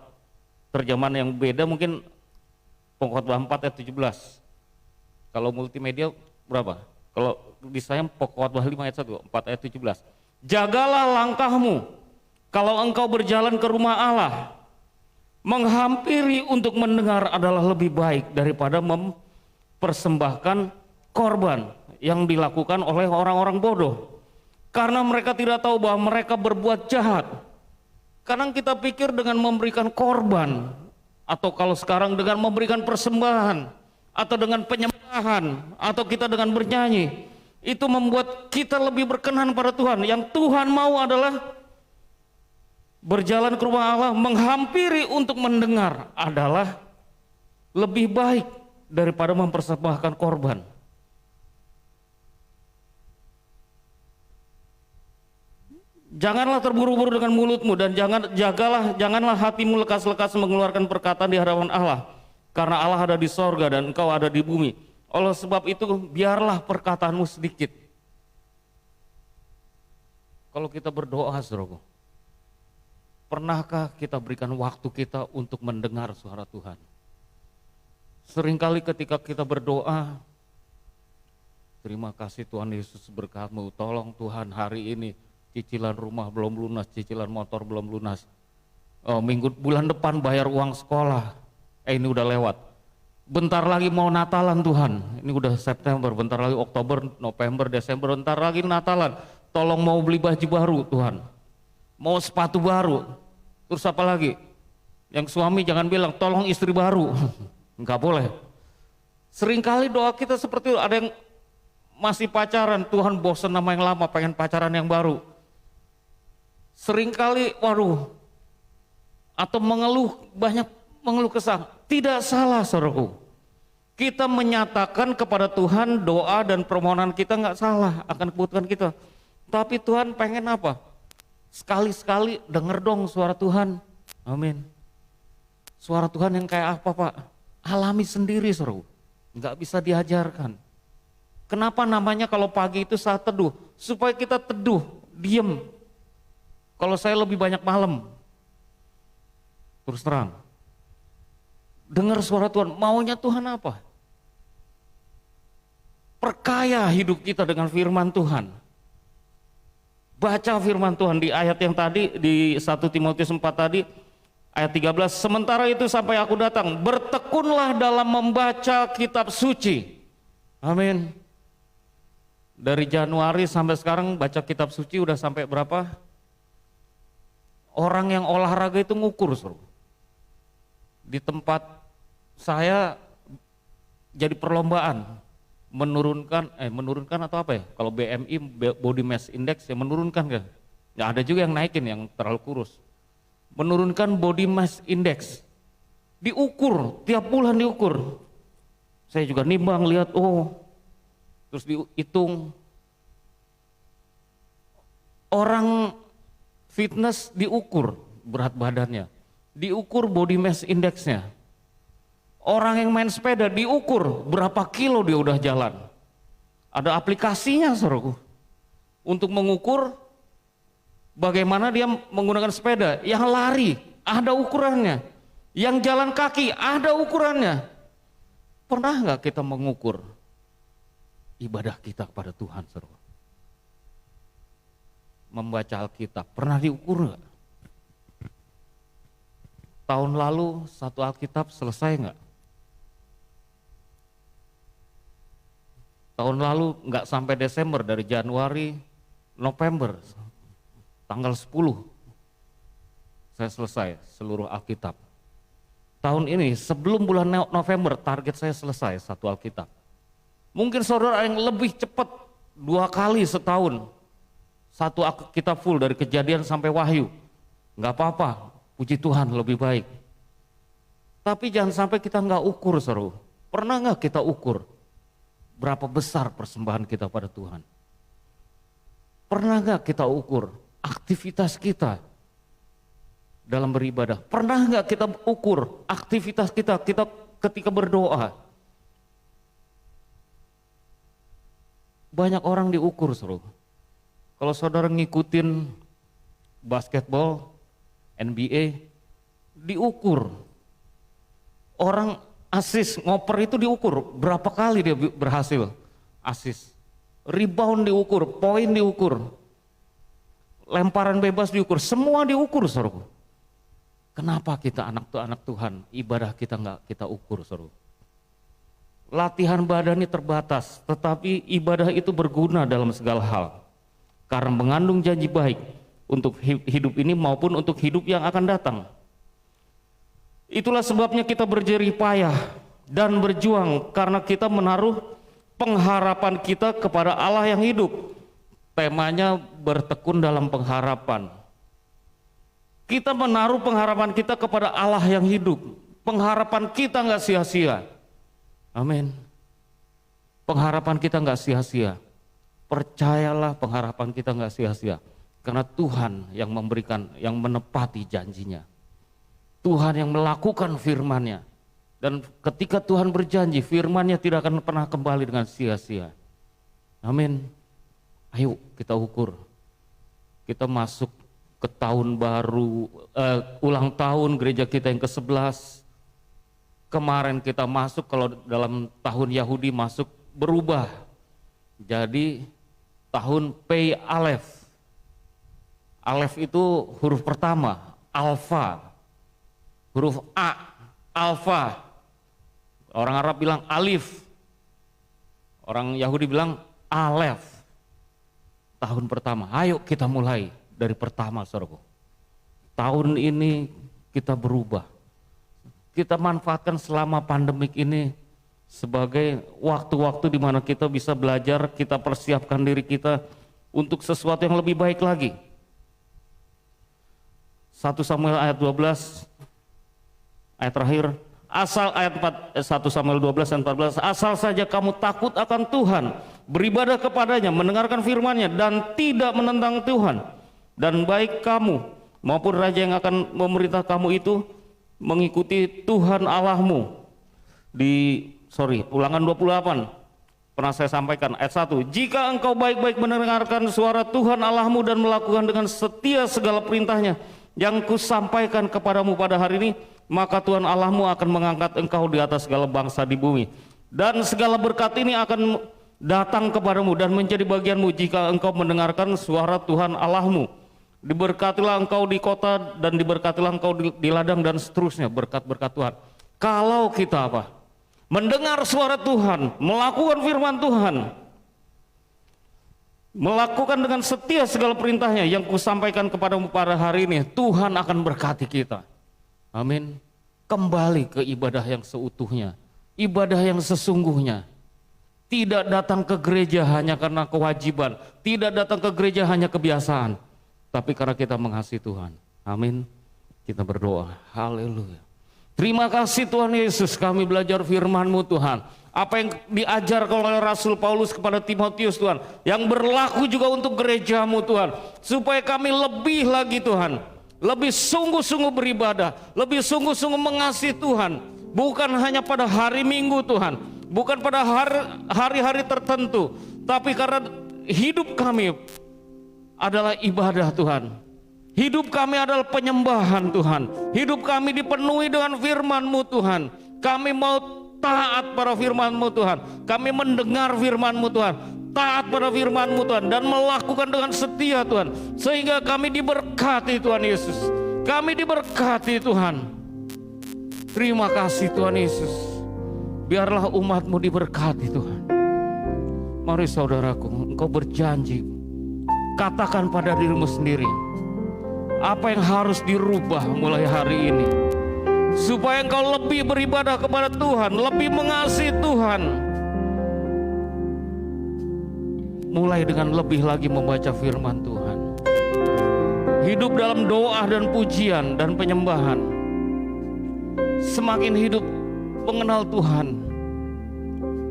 terjemahan yang beda mungkin Pengkhotbah 4 ayat 17. Kalau multimedia berapa? Kalau di saya Pengkhotbah 5 ayat 1, 4 ayat 17. Jagalah langkahmu, Kalau engkau berjalan ke rumah Allah, menghampiri untuk mendengar adalah lebih baik daripada mempersembahkan korban yang dilakukan oleh orang-orang bodoh. Karena mereka tidak tahu bahwa mereka berbuat jahat. Kadang kita pikir dengan memberikan korban, atau kalau sekarang dengan memberikan persembahan, atau dengan penyembahan, atau kita dengan bernyanyi, itu membuat kita lebih berkenan pada Tuhan. Yang Tuhan mau adalah berjalan ke rumah Allah, menghampiri untuk mendengar adalah lebih baik daripada mempersembahkan korban. Janganlah terburu-buru dengan mulutmu, dan janganlah hatimu lekas-lekas mengeluarkan perkataan di hadapan Allah, karena Allah ada di sorga dan engkau ada di bumi. Oleh sebab itu biarlah perkataanmu sedikit. Kalau kita berdoa, saudaraku, pernahkah kita berikan waktu kita untuk mendengar suara Tuhan? Seringkali ketika kita berdoa, terima kasih Tuhan Yesus berkat-Mu, tolong Tuhan hari ini cicilan rumah belum lunas, cicilan motor belum lunas, bulan depan bayar uang sekolah, ini udah lewat, bentar lagi mau Natalan Tuhan, ini udah September, bentar lagi Oktober, November, Desember, bentar lagi Natalan, tolong mau beli baju baru Tuhan, mau sepatu baru, terus apa lagi? Yang suami jangan bilang tolong istri baru, nggak boleh. Seringkali doa kita seperti itu. Ada yang masih pacaran, Tuhan bosan sama yang lama, pengen pacaran yang baru. Seringkali atau banyak mengeluh kesah. Tidak salah saudaraku, kita menyatakan kepada Tuhan doa dan permohonan kita nggak salah akan kebutuhan kita. Tapi Tuhan pengen apa? Sekali-sekali denger dong suara Tuhan. Amin. Suara Tuhan yang kayak apa Pak? Alami sendiri saudaraku, nggak bisa diajarkan. Kenapa namanya kalau pagi itu saat teduh? Supaya kita teduh, diem. Kalau saya lebih banyak malam, terus terang, dengar suara Tuhan, maunya Tuhan apa? Perkaya hidup kita dengan firman Tuhan. Baca firman Tuhan di ayat yang tadi, di 1 Timotius 4 tadi, ayat 13, sementara itu sampai aku datang, bertekunlah dalam membaca kitab suci. Amin. Dari Januari sampai sekarang baca kitab suci udah sampai berapa? Orang yang olahraga itu ngukur, saudara. Di tempat saya jadi perlombaan menurunkan atau apa ya? Kalau BMI body mass index ya menurunkan kan? Ya ada juga yang naikin yang terlalu kurus. Menurunkan body mass index. Diukur, tiap bulan diukur. Saya juga nimbang lihat terus dihitung. Orang fitness diukur berat badannya, diukur body mass indexnya. Orang yang main sepeda diukur berapa kilo dia udah jalan. Ada aplikasinya saudaraku untuk mengukur bagaimana dia menggunakan sepeda. Yang lari ada ukurannya, yang jalan kaki ada ukurannya. Pernah nggak kita mengukur ibadah kita kepada Tuhan saudara? Membaca Alkitab, pernah diukur nggak? Tahun lalu satu Alkitab selesai nggak? Tahun lalu nggak sampai Desember, dari Januari, November, tanggal 10 saya selesai seluruh Alkitab. Tahun ini sebelum bulan November target saya selesai satu Alkitab. Mungkin saudara yang lebih cepat 2 kali setahun. Satu Alkitab full dari Kejadian sampai Wahyu, nggak apa-apa, puji Tuhan lebih baik. Tapi jangan sampai kita nggak ukur saudara. Pernah nggak kita ukur berapa besar persembahan kita pada Tuhan? Pernah nggak kita ukur aktivitas kita dalam beribadah? Pernah nggak kita ukur aktivitas kita ketika berdoa? Banyak orang diukur saudara. Kalau saudara ngikutin basketball, NBA, diukur. Orang asis ngoper itu diukur, berapa kali dia berhasil asis. Rebound diukur, poin diukur. lemparan bebas diukur, semua diukur saudara. Kenapa kita anak Tuhan, ibadah kita nggak kita ukur saudara? Latihan badan ini terbatas, tetapi ibadah itu berguna dalam segala hal. Karena mengandung janji baik untuk hidup ini maupun untuk hidup yang akan datang. Itulah sebabnya kita berjerih payah dan berjuang karena kita menaruh pengharapan kita kepada Allah yang hidup. Temanya bertekun dalam pengharapan. Kita menaruh pengharapan kita kepada Allah yang hidup. Pengharapan kita nggak sia-sia. Amin. Pengharapan kita nggak sia-sia. Percayalah pengharapan kita nggak sia-sia. Karena Tuhan yang memberikan, yang menepati janjinya. Tuhan yang melakukan firman-Nya. Dan ketika Tuhan berjanji, firman-Nya tidak akan pernah kembali dengan sia-sia. Amin. Ayo kita ukur. Kita masuk ke tahun baru, ulang tahun gereja kita yang ke-11. Kemarin kita masuk, kalau dalam tahun Yahudi masuk berubah. Jadi tahun Pei Alef. Alef itu huruf pertama, alfa. Huruf A, alfa. Orang Arab bilang alif. Orang Yahudi bilang alef. Tahun pertama, ayo kita mulai dari pertama saudaraku. Tahun ini kita berubah. Kita manfaatkan selama pandemik ini sebagai waktu-waktu di mana kita bisa belajar, kita persiapkan diri kita untuk sesuatu yang lebih baik lagi. 1 Samuel ayat 12, ayat terakhir, ayat 1 Samuel 12 dan 14, asal saja kamu takut akan Tuhan, beribadah kepadanya, mendengarkan firman-Nya dan tidak menentang Tuhan, dan baik kamu maupun raja yang akan memerintah kamu itu mengikuti Tuhan Allahmu. Ulangan 28 pernah saya sampaikan ayat 1. Jika engkau baik-baik mendengarkan suara Tuhan Allahmu dan melakukan dengan setia segala perintahnya yang kusampaikan kepadamu pada hari ini, maka Tuhan Allahmu akan mengangkat engkau di atas segala bangsa di bumi, dan segala berkat ini akan datang kepadamu dan menjadi bagianmu jika engkau mendengarkan suara Tuhan Allahmu. Diberkatilah engkau di kota dan diberkatilah engkau di ladang, dan seterusnya berkat-berkat Tuhan. Kalau kita apa? Mendengar suara Tuhan, melakukan firman Tuhan, melakukan dengan setia segala perintahnya yang kusampaikan kepadamu pada hari ini, Tuhan akan berkati kita. Amin. Kembali ke ibadah yang seutuhnya, ibadah yang sesungguhnya. Tidak datang ke gereja hanya karena kewajiban, tidak datang ke gereja hanya kebiasaan, tapi karena kita mengasihi Tuhan. Amin. Kita berdoa. Haleluya. Terima kasih Tuhan Yesus, kami belajar firman-Mu Tuhan. Apa yang diajarkan oleh Rasul Paulus kepada Timotius Tuhan, yang berlaku juga untuk gereja-Mu Tuhan. Supaya kami lebih lagi Tuhan, lebih sungguh-sungguh beribadah, lebih sungguh-sungguh mengasihi Tuhan. Bukan hanya pada hari Minggu Tuhan, bukan pada hari-hari tertentu, tapi karena hidup kami adalah ibadah Tuhan. Hidup kami adalah penyembahan Tuhan. Hidup kami dipenuhi dengan firman-Mu Tuhan. Kami mau taat pada firman-Mu Tuhan. Kami mendengar firman-Mu Tuhan, taat pada firman-Mu Tuhan, dan melakukan dengan setia Tuhan, sehingga kami diberkati Tuhan Yesus. Kami diberkati Tuhan. Terima kasih Tuhan Yesus. Biarlah umat-Mu diberkati Tuhan. Mari saudaraku, engkau berjanji, katakan pada dirimu sendiri, apa yang harus dirubah mulai hari ini, supaya engkau lebih beribadah kepada Tuhan, lebih mengasihi Tuhan. Mulai dengan lebih lagi membaca firman Tuhan, hidup dalam doa dan pujian dan penyembahan. Semakin hidup mengenal Tuhan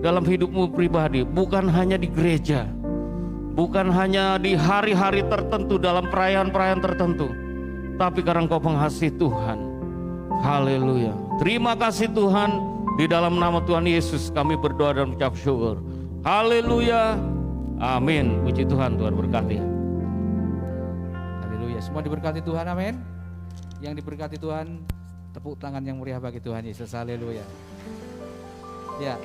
dalam hidupmu pribadi, bukan hanya di gereja, bukan hanya di hari-hari tertentu, dalam perayaan-perayaan tertentu, tapi karena engkau mengasihi Tuhan. Haleluya. Terima kasih Tuhan. Di dalam nama Tuhan Yesus kami berdoa dan mengucap syukur. Haleluya. Amin. Puji Tuhan, Tuhan berkati. Haleluya. Semua diberkati Tuhan, amin. Yang diberkati Tuhan, tepuk tangan yang meriah bagi Tuhan Yesus. Haleluya. Ya.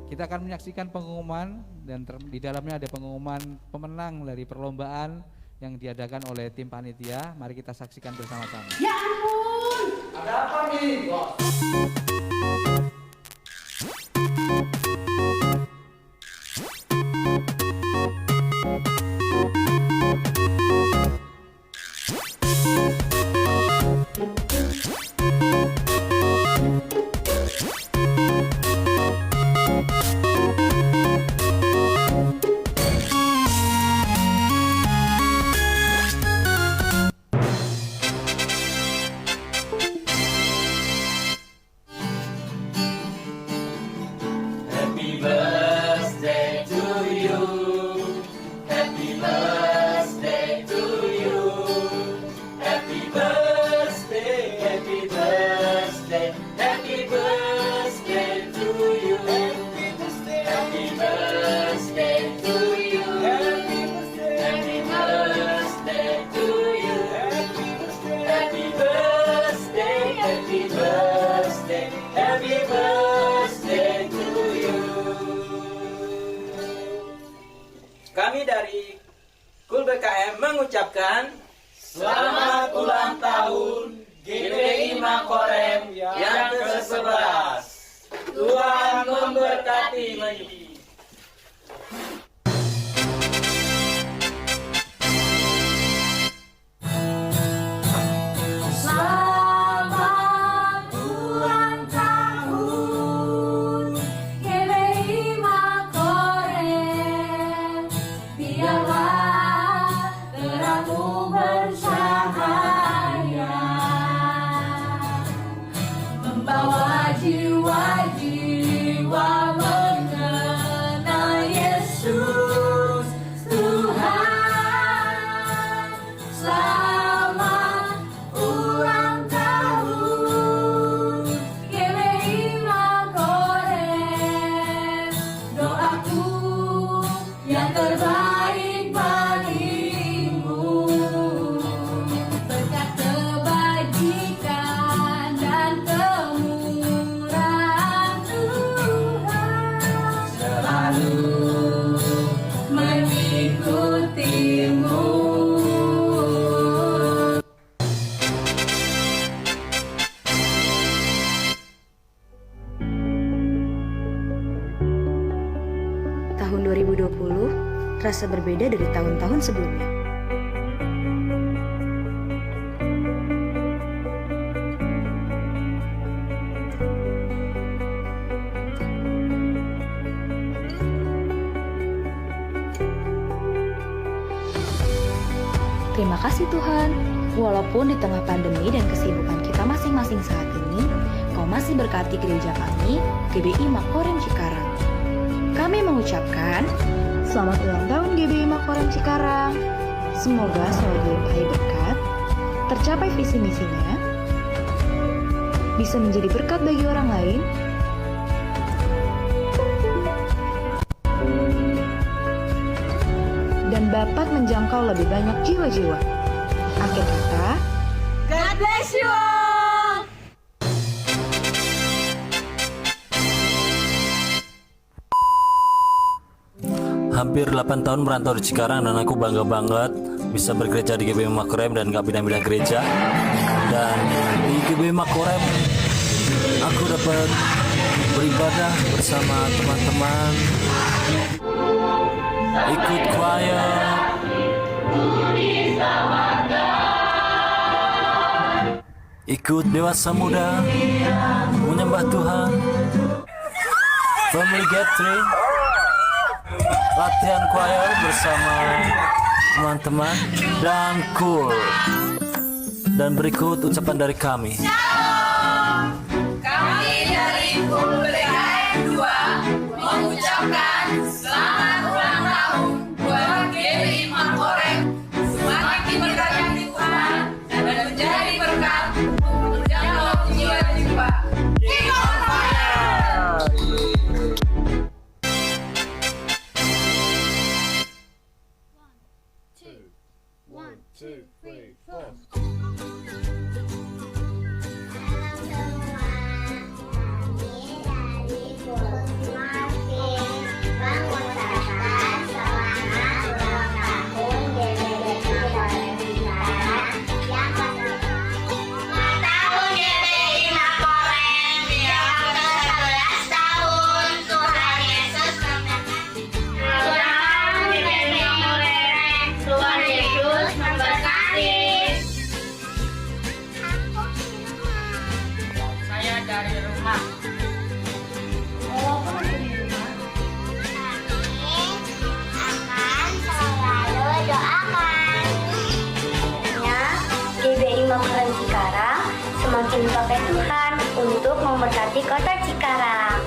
Kita akan menyaksikan pengumuman dan di dalamnya ada pengumuman pemenang dari perlombaan yang diadakan oleh tim panitia. Mari kita saksikan bersama-sama. Ya ampun! Ada apa nih, Bos? Kami dari KUL BKM mengucapkan selamat ulang tahun GBI Makorem yang ke-11. Tuhan memberkati. Selamat ulang tahun GBI Makorem, biarlah terangmu bercahaya, membawa jiwa-jiwa mengenal Yesus Tuhan. Selamat ulang tahun GBI Makorem, doaku yang terbaik bagimu, berkat kebajikan dan kemurahan Tuhan selalu mengikutimu. Tahun 2020 terasa berbeda dari tahun-tahun sebelumnya. Terima kasih Tuhan, walaupun di tengah pandemi dan kesibukan kita masing-masing saat ini, Kau masih berkati gereja kami, GBI Makorem Cikarang. Kami mengucapkan selamat ulang tahun GBI Makorem Cikarang. Semoga selalu dilimpahi berkat, tercapai visi misinya, bisa menjadi berkat bagi orang lain, dan dapat menjangkau lebih banyak jiwa-jiwa. Akhir kata, God bless you all! Hampir 8 tahun merantau di Cikarang dan aku bangga banget bisa bergereja di GBI Makorem dan gak pindah-pindah gereja. Dan di GBI Makorem aku dapat beribadah bersama teman-teman, ikut choir, ikut dewasa muda, menyembah Tuhan, family gathering, latihan choir bersama teman-teman, dan KUL. Dan berikut ucapan dari kami. Kami dari KUL BKM 2 mengucapkan selamat ulang tahun buat GBI Makorem. Semakin diberkati Tuhan dan menjadi berkat untuk menjangkau jiwa-jiwa. Keep on fire! One, two, three, four. dari rumah. Walaupun aku di rumah, akan selalu doakan. GBI Makoren Cikarang semakin dipakai Tuhan untuk memberkati kota Cikarang.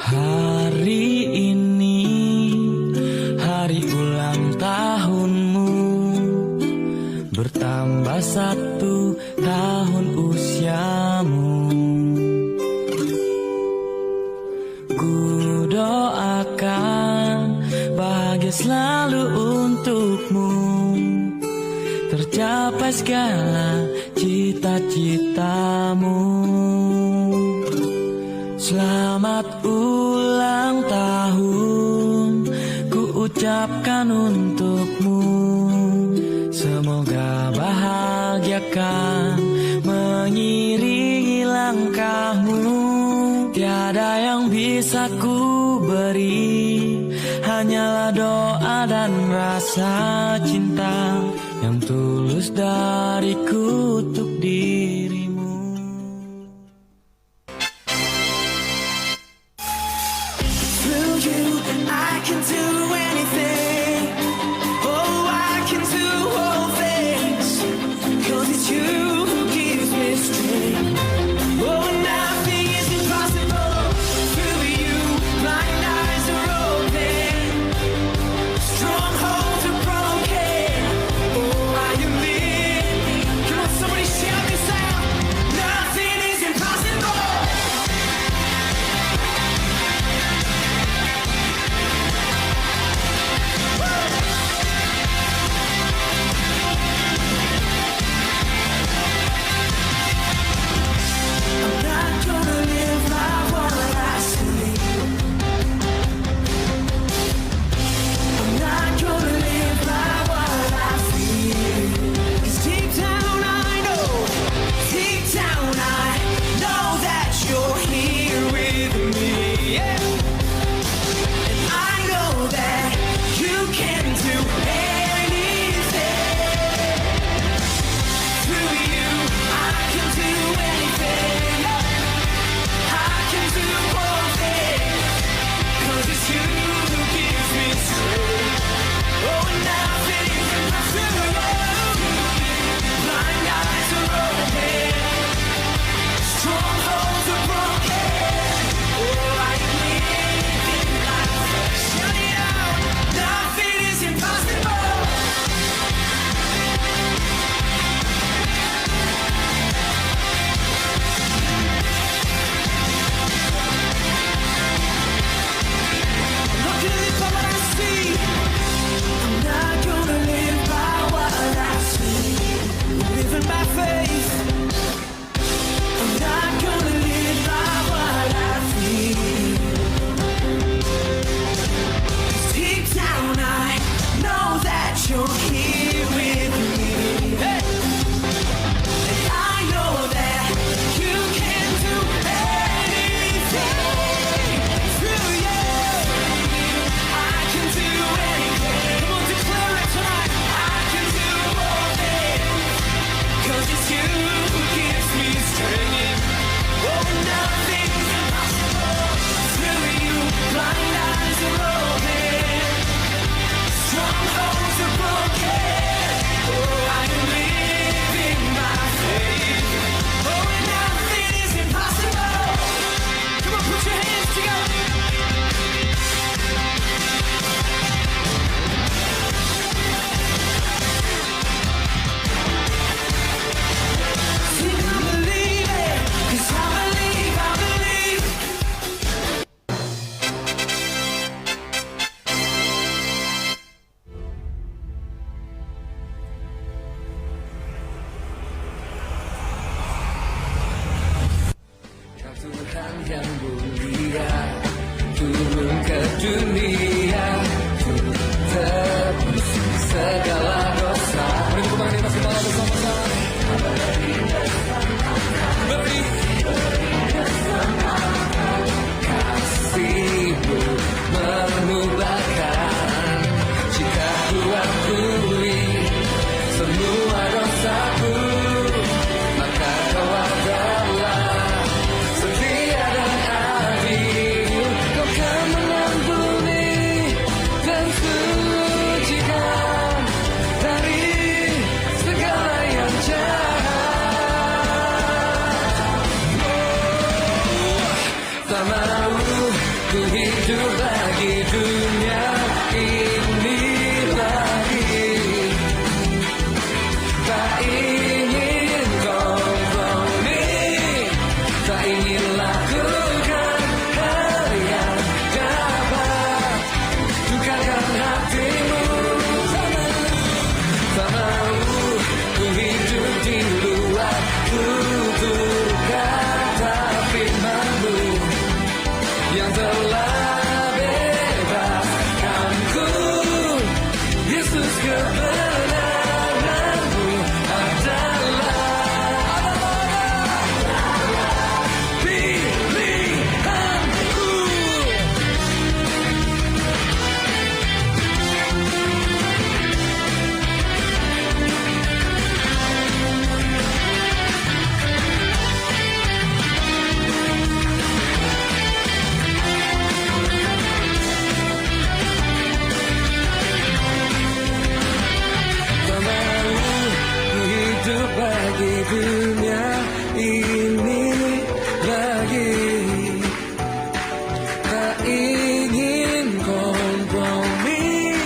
Hari ini hari ulang tahunmu, bertambah 1 tahun usiamu. Ku doakan bahagia selalu untukmu, tercapai segala cita-citamu. Selamat ulang tahun, ku ucapkan untukmu. Semoga bahagiakan mengiringi langkahmu. Tiada yang bisa ku beri, hanyalah doa dan rasa cinta yang tulus dariku untuk dirimu. I can do anything. Oh, I can do all things. 'Cause it's you who gives me strength. Oh, nothing is impossible. Through you, blind eyes are open. Strongholds are broken. Oh, I am living. Come on, somebody shout this out. Nothing is impossible. Oh, di luar tutur kata firman-Mu yang telah bebaskanku. Yesus, kebenaran-Mu adalah pilihanku. Tak mau ku hidup bagi dunia ini lagi. Tak ingin kompromi,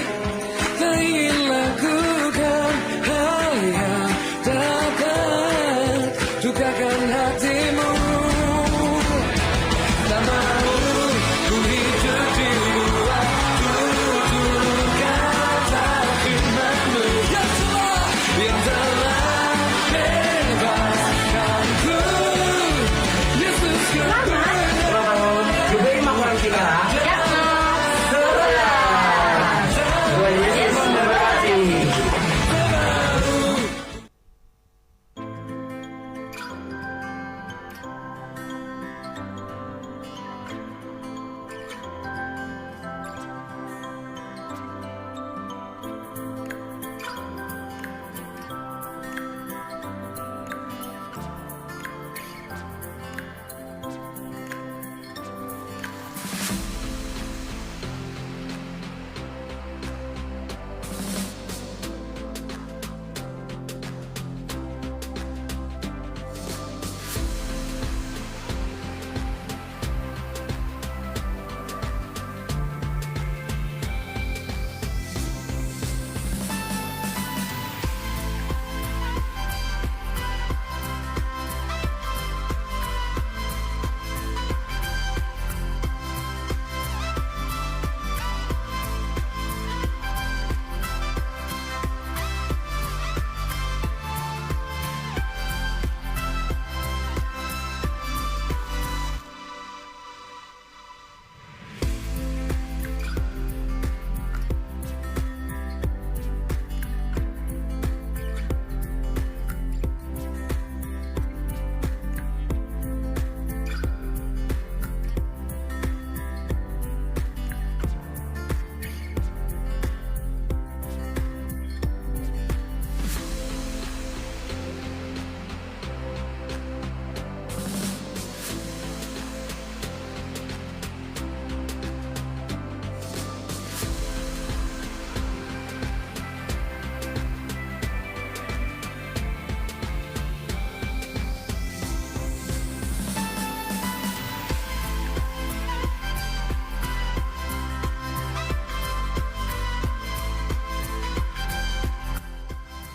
tak ingin lakukan hal yang dapat dukakan hatimu. Tak mau ku hidup di luar tutur kata firman-Mu yang telah bebaskanku. Yesus, kebenaran. GBI Makorem Cikarang. Tuhan Yesus memberkati.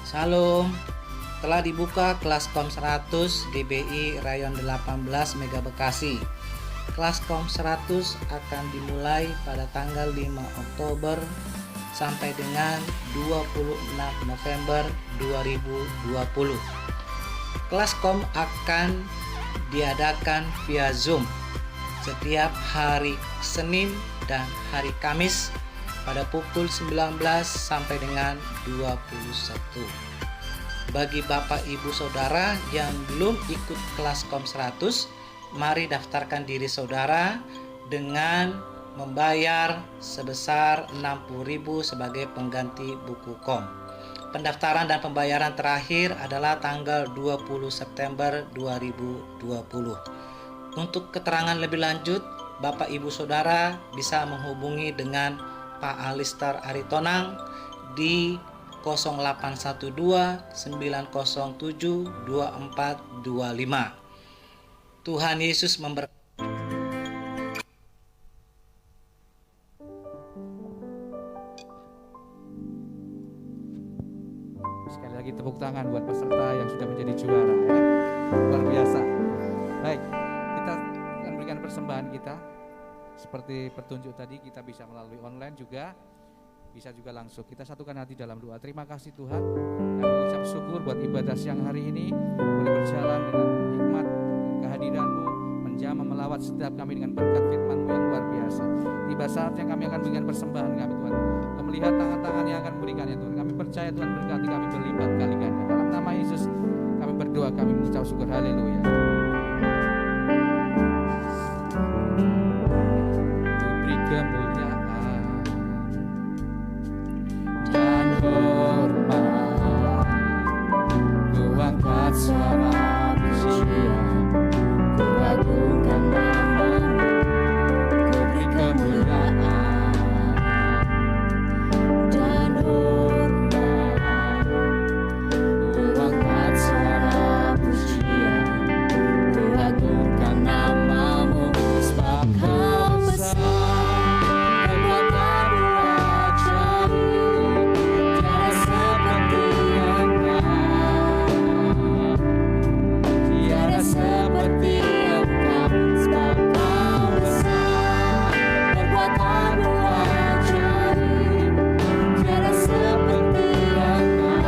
Shalom, telah dibuka kelas KOM 100 GBI Rayon 18 Mega Bekasi. Kelas KOM 100 akan dimulai pada tanggal 5 Oktober sampai dengan 26 November 2020. Kelas KOM akan diadakan via Zoom setiap hari Senin dan hari Kamis pada pukul 19 sampai dengan 21. Bagi Bapak Ibu Saudara yang belum ikut kelas KOM 100, mari daftarkan diri saudara dengan membayar sebesar 60.000 sebagai pengganti buku KOM. Pendaftaran dan pembayaran terakhir adalah tanggal 20 September 2020. Untuk keterangan lebih lanjut, Bapak Ibu Saudara bisa menghubungi dengan Pak Alister Aritonang di 0812 907 2425. Tuhan Yesus memberkati. Sekali lagi tepuk tangan buat peserta yang sudah menjadi juara ya. Luar biasa. Baik, kita akan berikan persembahan kita. Seperti petunjuk tadi, kita bisa melalui online juga, bisa juga langsung. Kita satukan hati dalam doa. Terima kasih Tuhan. Kami mengucap syukur buat ibadah siang hari ini boleh berjalan dengan hikmat kehadiran-Mu, menjamah melawat setiap kami dengan berkat firman-Mu yang luar biasa. Tiba saatnya kami akan berikan persembahan kami Tuhan. Kami melihat tangan-tangan yang akan memberikannya Tuhan. Kami percaya Tuhan berkati kami berlipat kali ganda. Dalam nama Yesus kami berdoa, kami mengucap syukur. Haleluya. Beri kemuliaan dan hormat, ku angkat suara pujian, ku agungkan nama-Mu, ku beri kemuliaan dan hormat, ku angkat suara pujian, ku agungkan nama-Mu, sebab Kau besar, kekuatan-Mu ajaib, tiada seperti Engkau, tiada seperti Engkau, sebab Kau besar, kekuatan-Mu ajaib, tiada seperti Engkau,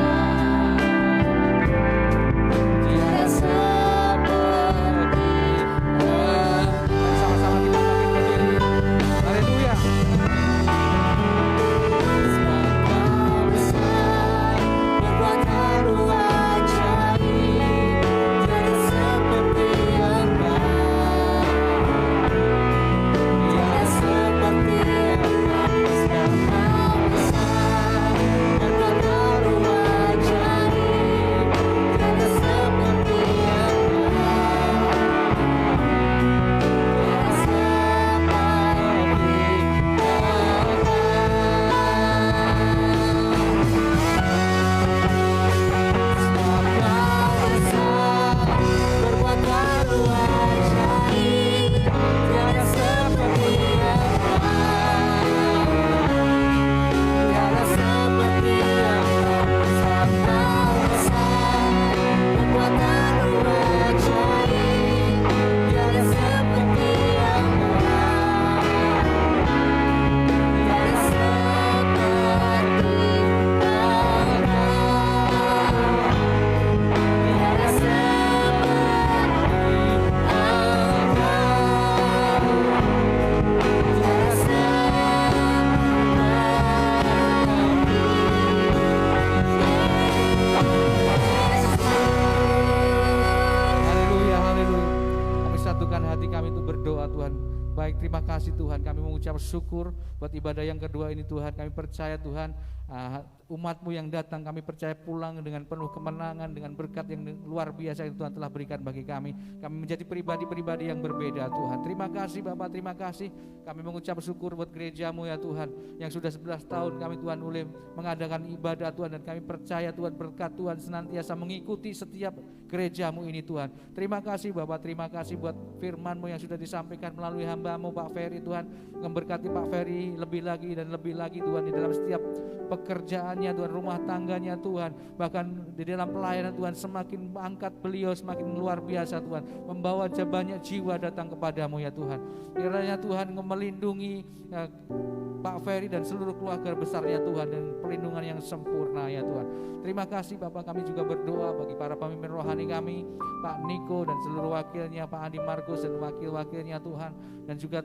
tiada seperti Engkau. Sama-sama kita bangkit berdiri. Haleluya. Sebab Kau besar, kekuatan-Mu ajaib, tiada seperti Engkau, tiada seperti Engkau. Sebab Kau besar, kekuatan-Mu ajaib, tiada seperti Haleluya, haleluya. Kami satukan hati kami untuk berdoa Tuhan. Baik, terima kasih Tuhan. Kami mengucap syukur buat ibadah yang kedua ini Tuhan. Kami percaya Tuhan, umat-Mu yang datang kami percaya pulang dengan penuh kemenangan, dengan berkat yang luar biasa yang Tuhan telah berikan bagi kami. Kami menjadi pribadi-pribadi yang berbeda Tuhan. Terima kasih Bapak, terima kasih. Kami mengucap syukur buat gereja-Mu ya Tuhan, yang sudah 11 tahun kami Tuhan boleh mengadakan ibadah Tuhan, dan kami percaya Tuhan berkat Tuhan senantiasa mengikuti setiap gereja-Mu ini Tuhan. Terima kasih Bapak, terima kasih buat firman-Mu yang sudah disampaikan melalui hamba-Mu Pak Ferry Tuhan. Memberkati Pak Ferry lebih lagi dan lebih lagi Tuhan di dalam setiap pekerjaannya Tuhan, rumah tangganya Tuhan, bahkan di dalam pelayanan Tuhan. Semakin angkat beliau semakin luar biasa Tuhan, membawa banyak jiwa datang kepadamu ya Tuhan. Kiranya Tuhan melindungi Pak Ferry dan seluruh keluarga besarnya Tuhan, dan perlindungan yang sempurna ya Tuhan. Terima kasih Bapak. Kami juga berdoa bagi para pemimpin rohani kami, Pak Niko dan seluruh wakilnya, Pak Andi Markus dan wakil-wakilnya Tuhan, dan juga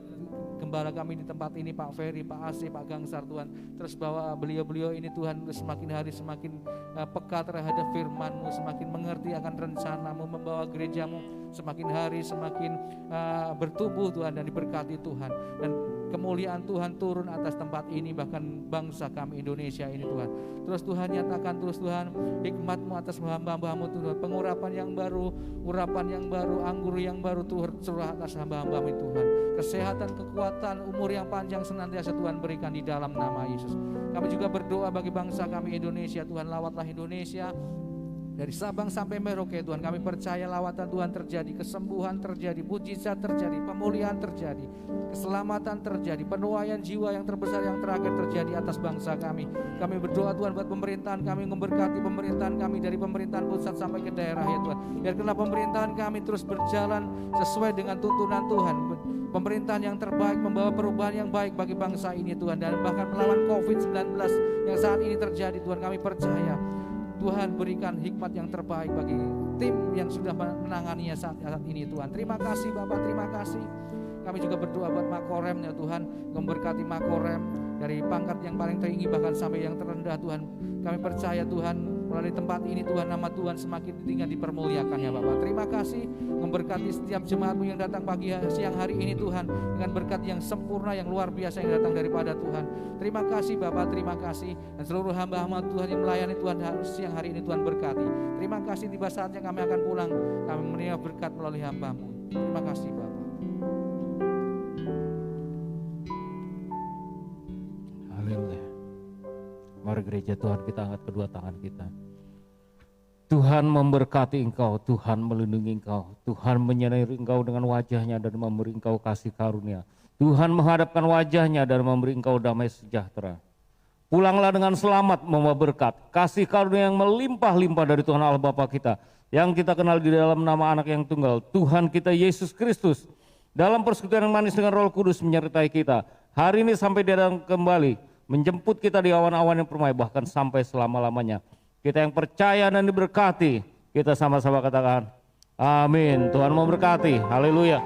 gembala kami di tempat ini, Pak Ferry, Pak Asih, Pak Gangsar Tuhan. Terus bawa beliau-beliau ini Tuhan semakin hari semakin peka terhadap firman-Mu, semakin mengerti akan rencana-Mu, membawa gereja-Mu semakin hari semakin bertumbuh Tuhan, dan diberkati Tuhan. Dan kemuliaan Tuhan turun atas tempat ini, bahkan bangsa kami Indonesia ini Tuhan. Terus Tuhan nyatakan terus Tuhan hikmat-Mu atas hamba-hamba-Mu Tuhan. Pengurapan yang baru, urapan yang baru, anggur yang baru Tuhan curah atas hamba-hamba-Mu Tuhan. Kesehatan, kekuatan, umur yang panjang senantiasa Tuhan berikan di dalam nama Yesus. Kami juga berdoa bagi bangsa kami Indonesia Tuhan. Lawatlah Indonesia dari Sabang sampai Merauke Tuhan. Kami percaya lawatan Tuhan terjadi, kesembuhan terjadi, mujizat terjadi, pemulihan terjadi, keselamatan terjadi, penuaian jiwa yang terbesar yang terakhir terjadi atas bangsa kami. Kami berdoa Tuhan buat pemerintahan kami, memberkati pemerintahan kami dari pemerintahan pusat sampai ke daerah ya Tuhan. Biarkanlah pemerintahan kami terus berjalan sesuai dengan tuntunan Tuhan. pemerintahan yang terbaik, membawa perubahan yang baik bagi bangsa ini Tuhan, dan bahkan melawan COVID-19 yang saat ini terjadi Tuhan. Kami percaya Tuhan berikan hikmat yang terbaik bagi tim yang sudah menanganinya saat ini Tuhan. Terima kasih Bapak, terima kasih. Kami juga berdoa buat Makorem ya Tuhan, memberkati Makorem dari pangkat yang paling tinggi bahkan sampai yang terendah Tuhan. Kami percaya Tuhan melalui tempat ini Tuhan, nama Tuhan semakin tinggi dipermuliakan ya Bapak. Terima kasih, memberkati setiap jemaat-Mu yang datang pagi siang hari ini Tuhan, dengan berkat yang sempurna yang luar biasa yang datang daripada Tuhan. Terima kasih Bapak, terima kasih, dan seluruh hamba-hamba Tuhan yang melayani Tuhan siang hari ini Tuhan berkati. Terima kasih, tiba saatnya kami akan pulang, kami menerima berkat melalui hamba-Mu. Terima kasih Bapak. Haleluya. Mari gereja Tuhan, kita angkat kedua tangan kita. Tuhan memberkati engkau, Tuhan melindungi engkau, Tuhan menyinari engkau dengan wajahnya dan memberi engkau kasih karunia. Tuhan menghadapkan wajahnya dan memberi engkau damai sejahtera. Pulanglah dengan selamat membawa berkat, kasih karunia yang melimpah-limpah dari Tuhan Allah Bapa kita, yang kita kenal di dalam nama Anak yang tunggal, Tuhan kita Yesus Kristus. Dalam persekutuan yang manis dengan Roh Kudus menyertai kita, hari ini sampai dia datang kembali, menjemput kita di awan-awan yang permai, bahkan sampai selama-lamanya. Kita yang percaya dan diberkati, kita sama-sama katakan amin. Tuhan memberkati, haleluya.